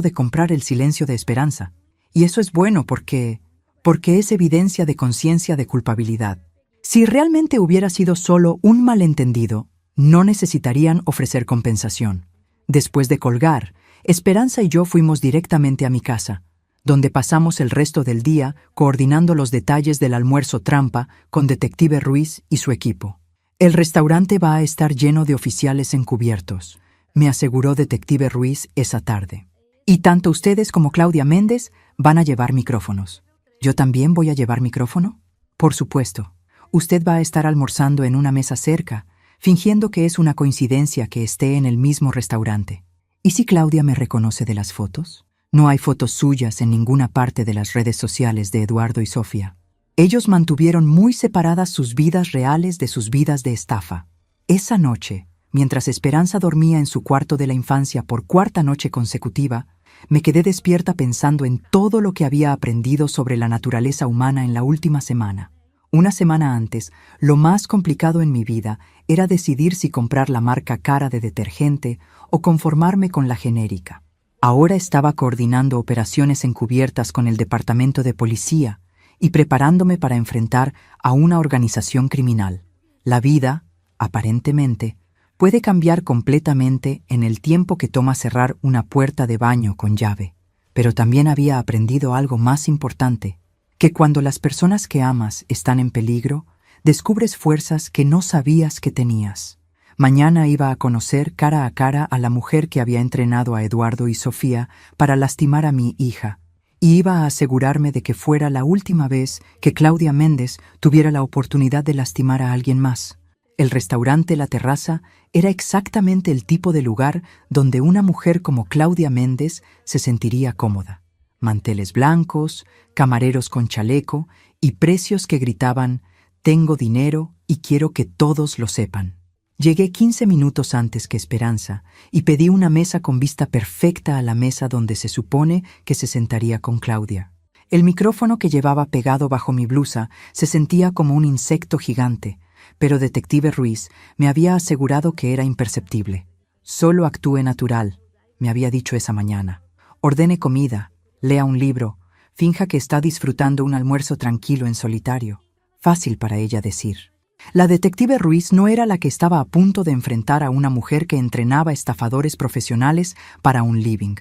de comprar el silencio de Esperanza. Y eso es bueno porque es evidencia de conciencia de culpabilidad. Si realmente hubiera sido solo un malentendido, no necesitarían ofrecer compensación. Después de colgar, Esperanza y yo fuimos directamente a mi casa, donde pasamos el resto del día coordinando los detalles del almuerzo trampa con Detective Ruiz y su equipo. El restaurante va a estar lleno de oficiales encubiertos, me aseguró Detective Ruiz esa tarde. Y tanto ustedes como Claudia Méndez van a llevar micrófonos. ¿Yo también voy a llevar micrófono? Por supuesto. Usted va a estar almorzando en una mesa cerca, fingiendo que es una coincidencia que esté en el mismo restaurante. ¿Y si Claudia me reconoce de las fotos? No hay fotos suyas en ninguna parte de las redes sociales de Eduardo y Sofía. Ellos mantuvieron muy separadas sus vidas reales de sus vidas de estafa. Esa noche, mientras Esperanza dormía en su cuarto de la infancia por cuarta noche consecutiva, me quedé despierta pensando en todo lo que había aprendido sobre la naturaleza humana en la última semana. Una semana antes, lo más complicado en mi vida era decidir si comprar la marca cara de detergente o conformarme con la genérica. Ahora estaba coordinando operaciones encubiertas con el departamento de policía y preparándome para enfrentar a una organización criminal. La vida, aparentemente, puede cambiar completamente en el tiempo que toma cerrar una puerta de baño con llave. Pero también había aprendido algo más importante, que cuando las personas que amas están en peligro, descubres fuerzas que no sabías que tenías. Mañana iba a conocer cara a cara a la mujer que había entrenado a Eduardo y Sofía para lastimar a mi hija, y iba a asegurarme de que fuera la última vez que Claudia Méndez tuviera la oportunidad de lastimar a alguien más. El restaurante La Terraza era exactamente el tipo de lugar donde una mujer como Claudia Méndez se sentiría cómoda. Manteles blancos, camareros con chaleco y precios que gritaban «Tengo dinero y quiero que todos lo sepan». Llegué 15 minutos antes que Esperanza y pedí una mesa con vista perfecta a la mesa donde se supone que se sentaría con Claudia. El micrófono que llevaba pegado bajo mi blusa se sentía como un insecto gigante, pero Detective Ruiz me había asegurado que era imperceptible. «Solo actúe natural», me había dicho esa mañana. «Ordene comida, lea un libro, finja que está disfrutando un almuerzo tranquilo en solitario». Fácil para ella decir. La Detective Ruiz no era la que estaba a punto de enfrentar a una mujer que entrenaba estafadores profesionales para un living.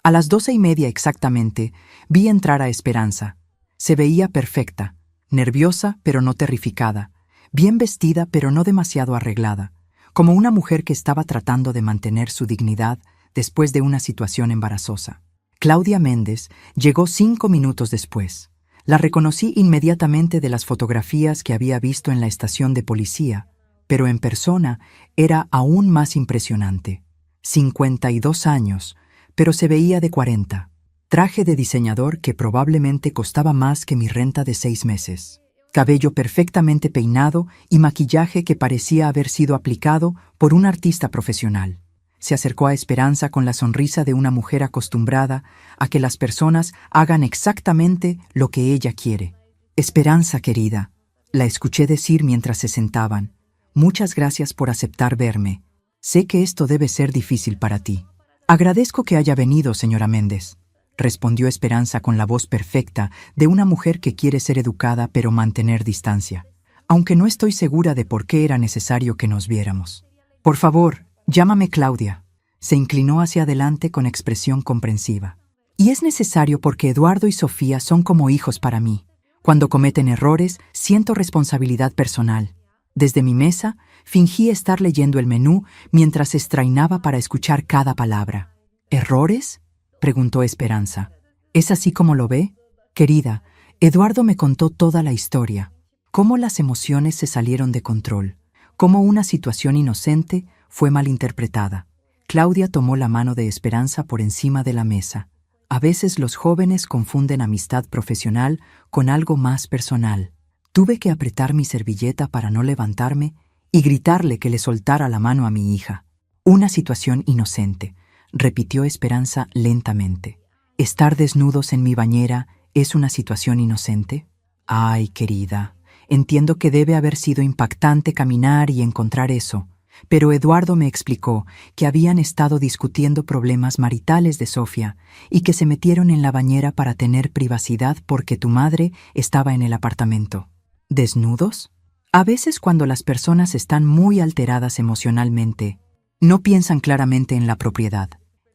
A las 12:30 exactamente, vi entrar a Esperanza. Se veía perfecta, nerviosa pero no terrificada, bien vestida pero no demasiado arreglada, como una mujer que estaba tratando de mantener su dignidad después de una situación embarazosa. Claudia Méndez llegó 5 minutos después. La reconocí inmediatamente de las fotografías que había visto en la estación de policía, pero en persona era aún más impresionante. 52 años, pero se veía de 40. Traje de diseñador que probablemente costaba más que mi renta de 6 meses. Cabello perfectamente peinado y maquillaje que parecía haber sido aplicado por un artista profesional. Se acercó a Esperanza con la sonrisa de una mujer acostumbrada a que las personas hagan exactamente lo que ella quiere. «Esperanza, querida», la escuché decir mientras se sentaban. «Muchas gracias por aceptar verme. Sé que esto debe ser difícil para ti». «Agradezco que haya venido, señora Méndez», respondió Esperanza con la voz perfecta de una mujer que quiere ser educada pero mantener distancia. «Aunque no estoy segura de por qué era necesario que nos viéramos. Por favor, llámame Claudia». Se inclinó hacia adelante con expresión comprensiva. «Y es necesario porque Eduardo y Sofía son como hijos para mí. Cuando cometen errores, siento responsabilidad personal. Desde mi mesa, fingí estar leyendo el menú mientras estrainaba para escuchar cada palabra». «¿Errores?», preguntó Esperanza. «¿Es así como lo ve? Querida, Eduardo me contó toda la historia. Cómo las emociones se salieron de control. Cómo una situación inocente fue malinterpretada». Claudia tomó la mano de Esperanza por encima de la mesa. A veces los jóvenes confunden amistad profesional con algo más personal. Tuve que apretar mi servilleta para no levantarme y gritarle que le soltara la mano a mi hija. Una situación inocente, repitió Esperanza lentamente. ¿Estar desnudos en mi bañera es una situación inocente? Ay, querida, entiendo que debe haber sido impactante caminar y encontrar eso, pero Eduardo me explicó que habían estado discutiendo problemas maritales de Sofía y que se metieron en la bañera para tener privacidad porque tu madre estaba en el apartamento. ¿Desnudos? A veces cuando las personas están muy alteradas emocionalmente, no piensan claramente en la propiedad.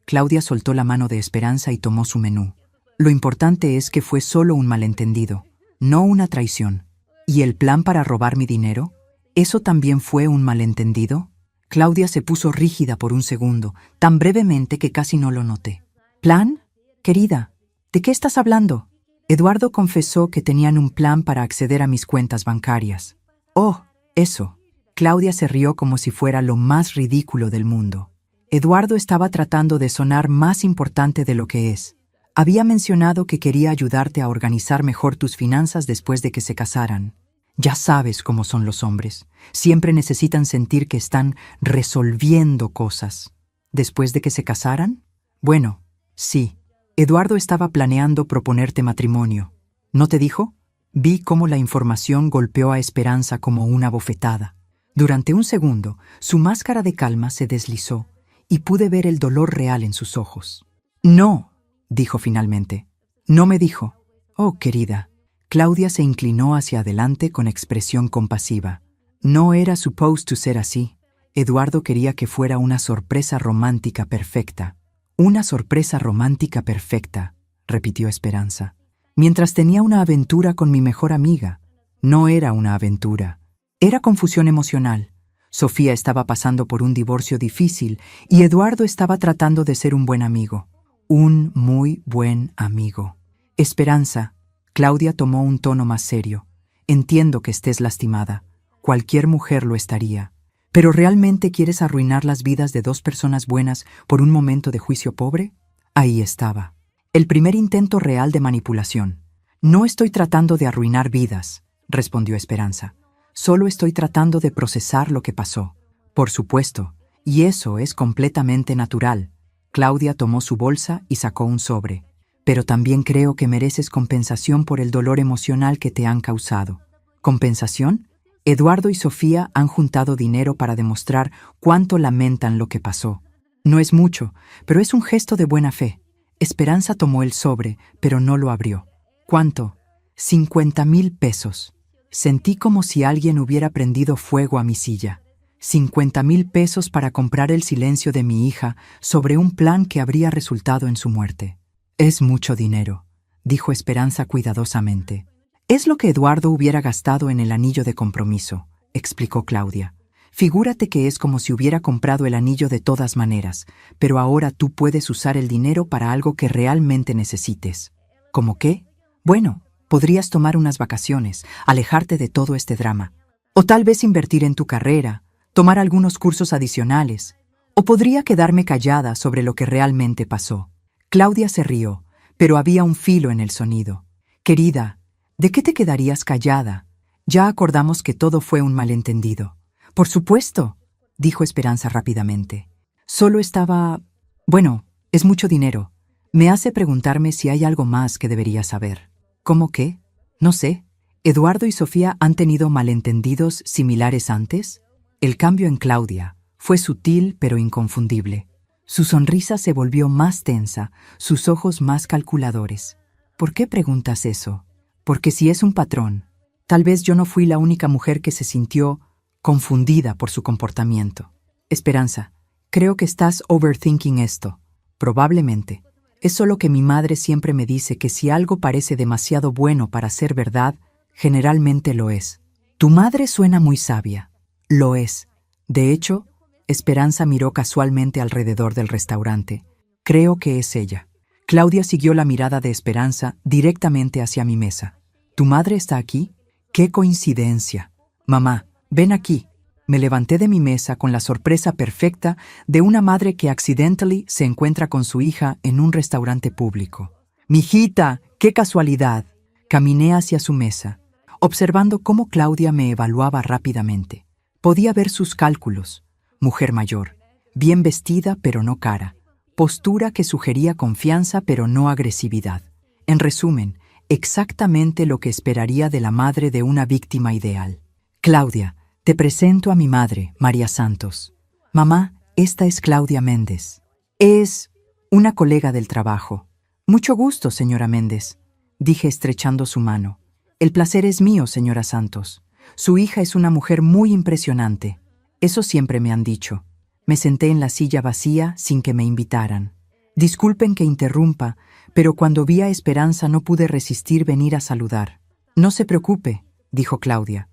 Claudia soltó la mano de Esperanza y tomó su menú. Lo importante es que fue solo un malentendido, no una traición. ¿Y el plan para robar mi dinero? ¿Eso también fue un malentendido? Claudia se puso rígida por un segundo, tan brevemente que casi no lo noté. ¿Plan? Querida, ¿de qué estás hablando? Eduardo confesó que tenían un plan para acceder a mis cuentas bancarias. Oh, eso. Claudia se rió como si fuera lo más ridículo del mundo. Eduardo estaba tratando de sonar más importante de lo que es. Había mencionado que quería ayudarte a organizar mejor tus finanzas después de que se casaran. Ya sabes cómo son los hombres. Siempre necesitan sentir que están resolviendo cosas. ¿Después de que se casaran? Bueno, sí. Eduardo estaba planeando proponerte matrimonio. ¿No te dijo? Vi cómo la información golpeó a Esperanza como una bofetada. Durante un segundo, su máscara de calma se deslizó y pude ver el dolor real en sus ojos. No, dijo finalmente. No me dijo. Oh, querida. Claudia se inclinó hacia adelante con expresión compasiva. No era supposed to ser así. Eduardo quería que fuera una sorpresa romántica perfecta. Una sorpresa romántica perfecta, repitió Esperanza. Mientras tenía una aventura con mi mejor amiga. No era una aventura. Era confusión emocional. Sofía estaba pasando por un divorcio difícil y Eduardo estaba tratando de ser un buen amigo. Un muy buen amigo. Esperanza, Claudia tomó un tono más serio. Entiendo que estés lastimada. Cualquier mujer lo estaría. ¿Pero realmente quieres arruinar las vidas de dos personas buenas por un momento de juicio pobre? Ahí estaba. El primer intento real de manipulación. No estoy tratando de arruinar vidas, respondió Esperanza. Solo estoy tratando de procesar lo que pasó. Por supuesto, y eso es completamente natural. Claudia tomó su bolsa y sacó un sobre. Pero también creo que mereces compensación por el dolor emocional que te han causado. ¿Compensación? Eduardo y Sofía han juntado dinero para demostrar cuánto lamentan lo que pasó. No es mucho, pero es un gesto de buena fe. Esperanza tomó el sobre, pero no lo abrió. ¿Cuánto? 50,000 pesos. Sentí como si alguien hubiera prendido fuego a mi silla. 50,000 pesos para comprar el silencio de mi hija sobre un plan que habría resultado en su muerte. Es mucho dinero, dijo Esperanza cuidadosamente. Es lo que Eduardo hubiera gastado en el anillo de compromiso, explicó Claudia. Figúrate que es como si hubiera comprado el anillo de todas maneras, pero ahora tú puedes usar el dinero para algo que realmente necesites. ¿Cómo qué? Bueno, podrías tomar unas vacaciones, alejarte de todo este drama. O tal vez invertir en tu carrera, tomar algunos cursos adicionales. O podría quedarme callada sobre lo que realmente pasó. Claudia se rió, pero había un filo en el sonido. Querida, ¿de qué te quedarías callada? Ya acordamos que todo fue un malentendido. Por supuesto, dijo Esperanza rápidamente. Solo estaba... Bueno, es mucho dinero. Me hace preguntarme si hay algo más que debería saber. ¿Cómo qué? No sé. ¿Eduardo y Sofía han tenido malentendidos similares antes? El cambio en Claudia fue sutil pero inconfundible. Su sonrisa se volvió más tensa, sus ojos más calculadores. ¿Por qué preguntas eso? Porque si es un patrón, tal vez yo no fui la única mujer que se sintió confundida por su comportamiento. Esperanza, creo que estás overthinking esto. Probablemente. Es solo que mi madre siempre me dice que si algo parece demasiado bueno para ser verdad, generalmente lo es. Tu madre suena muy sabia. Lo es. De hecho, Esperanza miró casualmente alrededor del restaurante. Creo que es ella. Claudia siguió la mirada de Esperanza directamente hacia mi mesa. ¿Tu madre está aquí? ¡Qué coincidencia! Mamá, ven aquí. Me levanté de mi mesa con la sorpresa perfecta de una madre que accidentally se encuentra con su hija en un restaurante público. ¡Mijita! ¡Qué casualidad! Caminé hacia su mesa, observando cómo Claudia me evaluaba rápidamente. Podía ver sus cálculos. Mujer mayor, bien vestida pero no cara. Postura que sugería confianza pero no agresividad. En resumen, exactamente lo que esperaría de la madre de una víctima ideal. Claudia, te presento a mi madre, María Santos. Mamá, esta es Claudia Méndez. Es una colega del trabajo. Mucho gusto, señora Méndez, dije estrechando su mano. El placer es mío, señora Santos. Su hija es una mujer muy impresionante. Eso siempre me han dicho. Me senté en la silla vacía sin que me invitaran. Disculpen que interrumpa, pero cuando vi a Esperanza no pude resistir venir a saludar. No se preocupe, dijo Claudia.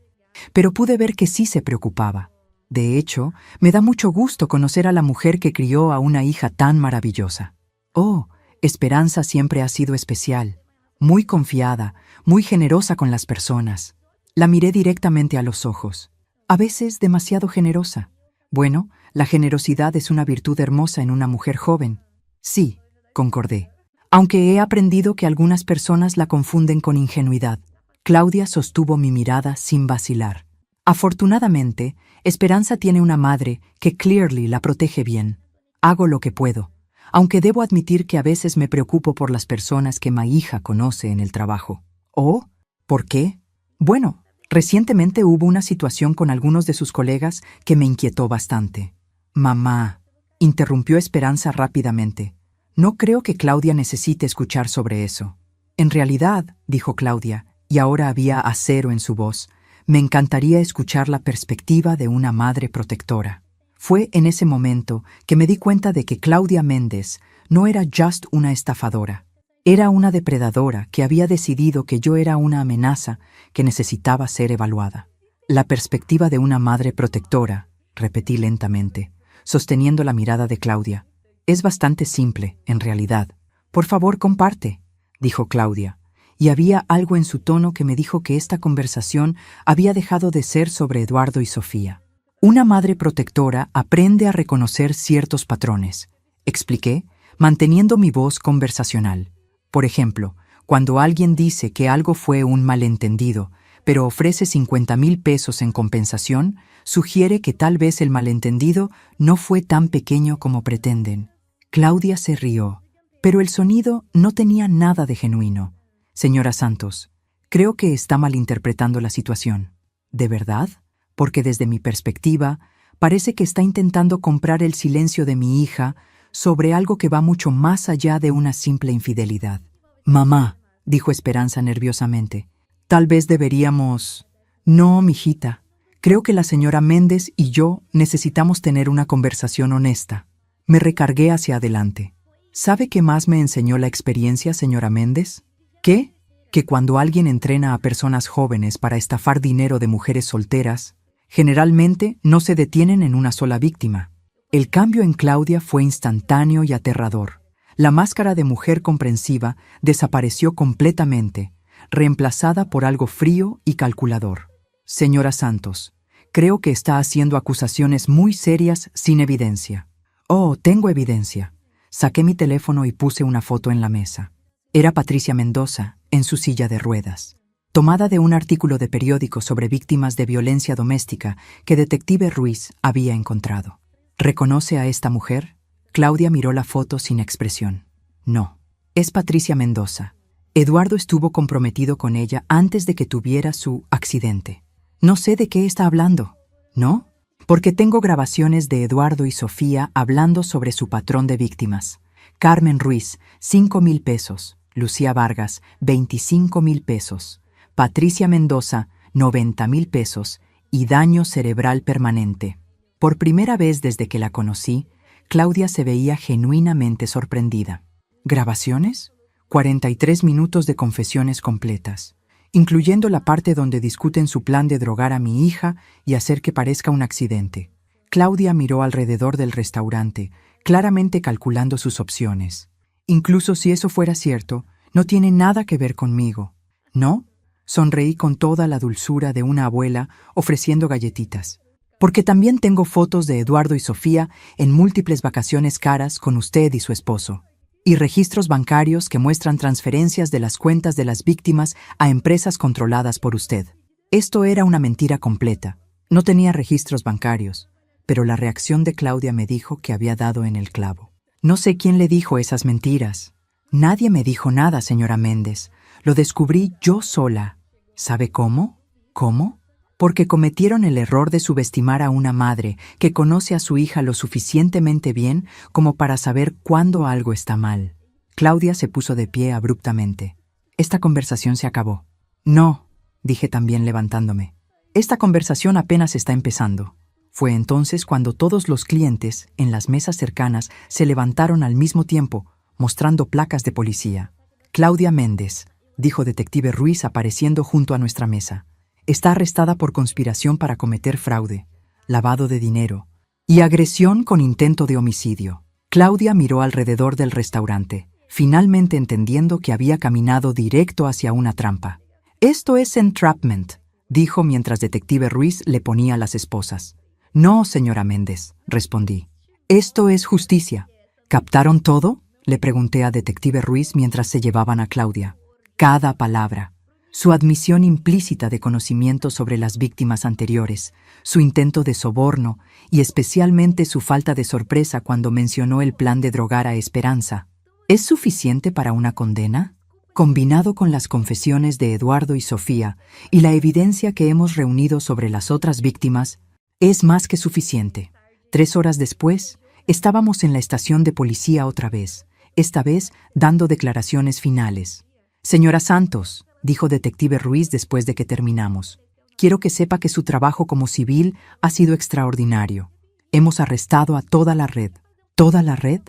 Pero pude ver que sí se preocupaba. De hecho, me da mucho gusto conocer a la mujer que crió a una hija tan maravillosa. Oh, Esperanza siempre ha sido especial, muy confiada, muy generosa con las personas. La miré directamente a los ojos. A veces demasiado generosa. Bueno, la generosidad es una virtud hermosa en una mujer joven. Sí, concordé. Aunque he aprendido que algunas personas la confunden con ingenuidad. Claudia sostuvo mi mirada sin vacilar. Afortunadamente, Esperanza tiene una madre que clearly la protege bien. Hago lo que puedo, aunque debo admitir que a veces me preocupo por las personas que mi hija conoce en el trabajo. ¿Oh? ¿Por qué? Bueno, recientemente hubo una situación con algunos de sus colegas que me inquietó bastante. Mamá, interrumpió Esperanza rápidamente. No creo que Claudia necesite escuchar sobre eso. En realidad, dijo Claudia, y ahora había acero en su voz, me encantaría escuchar la perspectiva de una madre protectora. Fue en ese momento que me di cuenta de que Claudia Méndez no era just una estafadora. Era una depredadora que había decidido que yo era una amenaza que necesitaba ser evaluada. La perspectiva de una madre protectora, repetí lentamente, sosteniendo la mirada de Claudia. Es bastante simple, en realidad. Por favor, comparte, dijo Claudia. Y había algo en su tono que me dijo que esta conversación había dejado de ser sobre Eduardo y Sofía. Una madre protectora aprende a reconocer ciertos patrones, expliqué, manteniendo mi voz conversacional. Por ejemplo, cuando alguien dice que algo fue un malentendido, pero ofrece 50,000 pesos en compensación, sugiere que tal vez el malentendido no fue tan pequeño como pretenden. Claudia se rió, pero el sonido no tenía nada de genuino. Señora Santos, creo que está malinterpretando la situación. ¿De verdad? Porque desde mi perspectiva, parece que está intentando comprar el silencio de mi hija sobre algo que va mucho más allá de una simple infidelidad. Mamá, dijo Esperanza nerviosamente, tal vez deberíamos... No, mijita. Creo que la señora Méndez y yo necesitamos tener una conversación honesta. Me recargué hacia adelante. ¿Sabe qué más me enseñó la experiencia, señora Méndez? ¿Qué? Que cuando alguien entrena a personas jóvenes para estafar dinero de mujeres solteras, generalmente no se detienen en una sola víctima. El cambio en Claudia fue instantáneo y aterrador. La máscara de mujer comprensiva desapareció completamente, reemplazada por algo frío y calculador. Señora Santos, creo que está haciendo acusaciones muy serias sin evidencia. Oh, tengo evidencia. Saqué mi teléfono y puse una foto en la mesa. Era Patricia Mendoza, en su silla de ruedas, tomada de un artículo de periódico sobre víctimas de violencia doméstica que Detective Ruiz había encontrado. ¿Reconoce a esta mujer? Claudia miró la foto sin expresión. No, es Patricia Mendoza. Eduardo estuvo comprometido con ella antes de que tuviera su accidente. No sé de qué está hablando, ¿no? Porque tengo grabaciones de Eduardo y Sofía hablando sobre su patrón de víctimas. Carmen Ruiz, 5,000 pesos. Lucía Vargas, 25,000 pesos. Patricia Mendoza, 90,000 pesos. Y daño cerebral permanente. Por primera vez desde que la conocí, Claudia se veía genuinamente sorprendida. ¿Grabaciones? 43 minutos de confesiones completas, incluyendo la parte donde discuten su plan de drogar a mi hija y hacer que parezca un accidente. Claudia miró alrededor del restaurante, claramente calculando sus opciones. Incluso si eso fuera cierto, no tiene nada que ver conmigo. ¿No? Sonreí con toda la dulzura de una abuela ofreciendo galletitas. Porque también tengo fotos de Eduardo y Sofía en múltiples vacaciones caras con usted y su esposo. Y registros bancarios que muestran transferencias de las cuentas de las víctimas a empresas controladas por usted. Esto era una mentira completa. No tenía registros bancarios, pero la reacción de Claudia me dijo que había dado en el clavo. No sé quién le dijo esas mentiras. Nadie me dijo nada, señora Méndez. Lo descubrí yo sola. ¿Sabe cómo? ¿Cómo? Porque cometieron el error de subestimar a una madre que conoce a su hija lo suficientemente bien como para saber cuándo algo está mal. Claudia se puso de pie abruptamente. Esta conversación se acabó. No, dije también levantándome. Esta conversación apenas está empezando. Fue entonces cuando todos los clientes, en las mesas cercanas, se levantaron al mismo tiempo, mostrando placas de policía. Claudia Méndez, dijo detective Ruiz apareciendo junto a nuestra mesa. Está arrestada por conspiración para cometer fraude, lavado de dinero y agresión con intento de homicidio. Claudia miró alrededor del restaurante, finalmente entendiendo que había caminado directo hacia una trampa. Esto es entrapment, dijo mientras detective Ruiz le ponía las esposas. No, señora Méndez, respondí. Esto es justicia. ¿Captaron todo?, le pregunté a detective Ruiz mientras se llevaban a Claudia. Cada palabra. Su admisión implícita de conocimiento sobre las víctimas anteriores, su intento de soborno y especialmente su falta de sorpresa cuando mencionó el plan de drogar a Esperanza. ¿Es suficiente para una condena? Combinado con las confesiones de Eduardo y Sofía y la evidencia que hemos reunido sobre las otras víctimas, es más que suficiente. 3 horas después, estábamos en la estación de policía otra vez, esta vez dando declaraciones finales. Señora Santos, dijo detective Ruiz después de que terminamos, quiero que sepa que su trabajo como civil ha sido extraordinario. Hemos arrestado a toda la red. ¿Toda la red?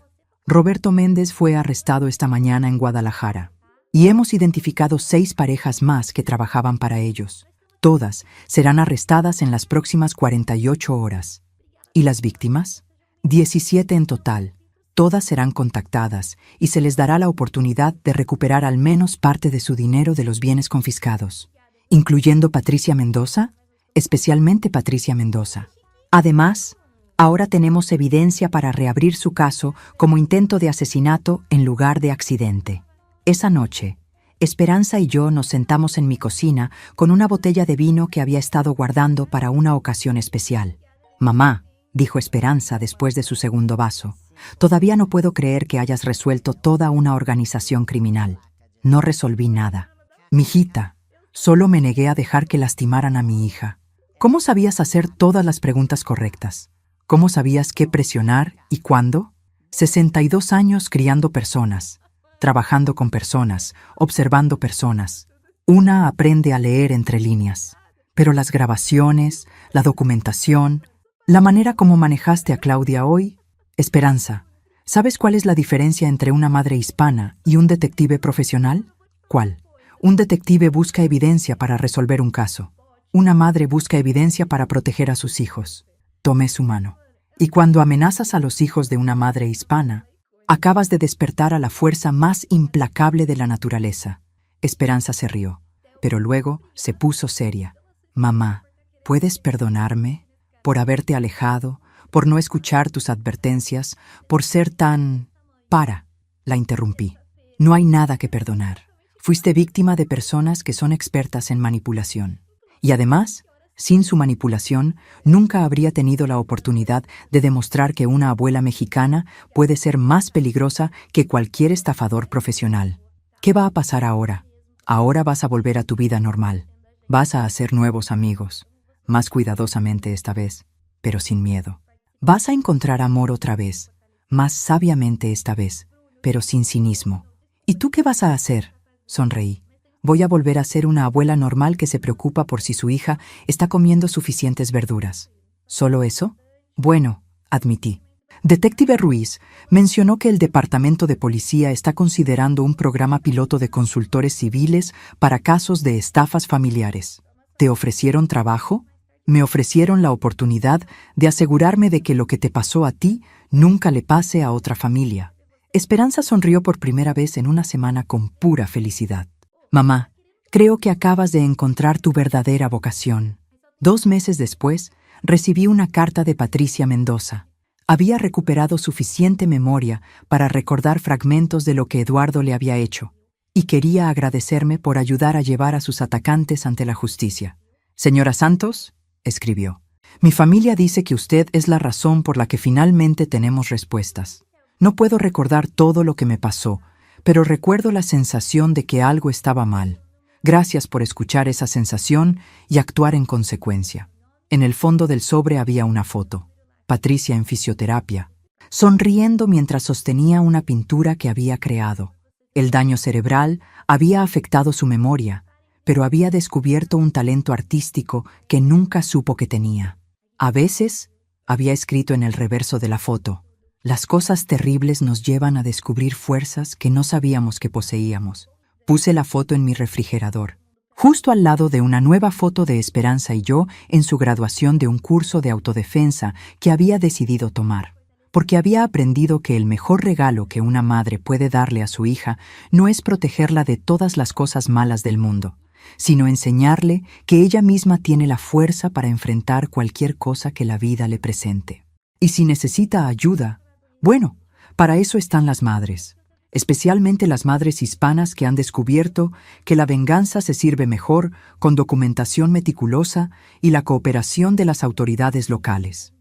Roberto Méndez fue arrestado esta mañana en Guadalajara. Y hemos identificado 6 parejas más que trabajaban para ellos. Todas serán arrestadas en las próximas 48 horas. ¿Y las víctimas? 17 en total. Todas serán contactadas y se les dará la oportunidad de recuperar al menos parte de su dinero de los bienes confiscados, incluyendo Patricia Mendoza, especialmente Patricia Mendoza. Además, ahora tenemos evidencia para reabrir su caso como intento de asesinato en lugar de accidente. Esa noche, Esperanza y yo nos sentamos en mi cocina con una botella de vino que había estado guardando para una ocasión especial. Mamá, dijo Esperanza después de su segundo vaso, todavía no puedo creer que hayas resuelto toda una organización criminal. No resolví nada. Mijita, solo me negué a dejar que lastimaran a mi hija. ¿Cómo sabías hacer todas las preguntas correctas? ¿Cómo sabías qué presionar y cuándo? 62 años criando personas, trabajando con personas, observando personas. Una aprende a leer entre líneas. Pero las grabaciones, la documentación, la manera como manejaste a Claudia hoy. Esperanza, ¿sabes cuál es la diferencia entre una madre hispana y un detective profesional? ¿Cuál? Un detective busca evidencia para resolver un caso. Una madre busca evidencia para proteger a sus hijos. Tomé su mano. Y cuando amenazas a los hijos de una madre hispana, acabas de despertar a la fuerza más implacable de la naturaleza. Esperanza se rió, pero luego se puso seria. Mamá, ¿puedes perdonarme por haberte alejado, por no escuchar tus advertencias, por ser tan... La interrumpí. No hay nada que perdonar. Fuiste víctima de personas que son expertas en manipulación. Y además, sin su manipulación, nunca habría tenido la oportunidad de demostrar que una abuela mexicana puede ser más peligrosa que cualquier estafador profesional. ¿Qué va a pasar ahora? Ahora vas a volver a tu vida normal. Vas a hacer nuevos amigos, más cuidadosamente esta vez, pero sin miedo. Vas a encontrar amor otra vez, más sabiamente esta vez, pero sin cinismo. ¿Y tú qué vas a hacer? Sonreí. Voy a volver a ser una abuela normal que se preocupa por si su hija está comiendo suficientes verduras. ¿Solo eso? Bueno, admití. Detective Ruiz mencionó que el Departamento de Policía está considerando un programa piloto de consultores civiles para casos de estafas familiares. ¿Te ofrecieron trabajo? Me ofrecieron la oportunidad de asegurarme de que lo que te pasó a ti nunca le pase a otra familia. Esperanza sonrió por primera vez en una semana con pura felicidad. Mamá, creo que acabas de encontrar tu verdadera vocación. 2 meses después, recibí una carta de Patricia Mendoza. Había recuperado suficiente memoria para recordar fragmentos de lo que Eduardo le había hecho, y quería agradecerme por ayudar a llevar a sus atacantes ante la justicia. Señora Santos, escribió, Mi familia dice que usted es la razón por la que finalmente tenemos respuestas. No puedo recordar todo lo que me pasó, pero recuerdo la sensación de que algo estaba mal. Gracias por escuchar esa sensación y actuar en consecuencia. En el fondo del sobre había una foto. Patricia en fisioterapia, sonriendo mientras sostenía una pintura que había creado. El daño cerebral había afectado su memoria, pero había descubierto un talento artístico que nunca supo que tenía. A veces, había escrito en el reverso de la foto, las cosas terribles nos llevan a descubrir fuerzas que no sabíamos que poseíamos. Puse la foto en mi refrigerador, justo al lado de una nueva foto de Esperanza y yo en su graduación de un curso de autodefensa que había decidido tomar, porque había aprendido que el mejor regalo que una madre puede darle a su hija no es protegerla de todas las cosas malas del mundo, sino enseñarle que ella misma tiene la fuerza para enfrentar cualquier cosa que la vida le presente. Y si necesita ayuda, bueno, para eso están las madres, especialmente las madres hispanas que han descubierto que la venganza se sirve mejor con documentación meticulosa y la cooperación de las autoridades locales.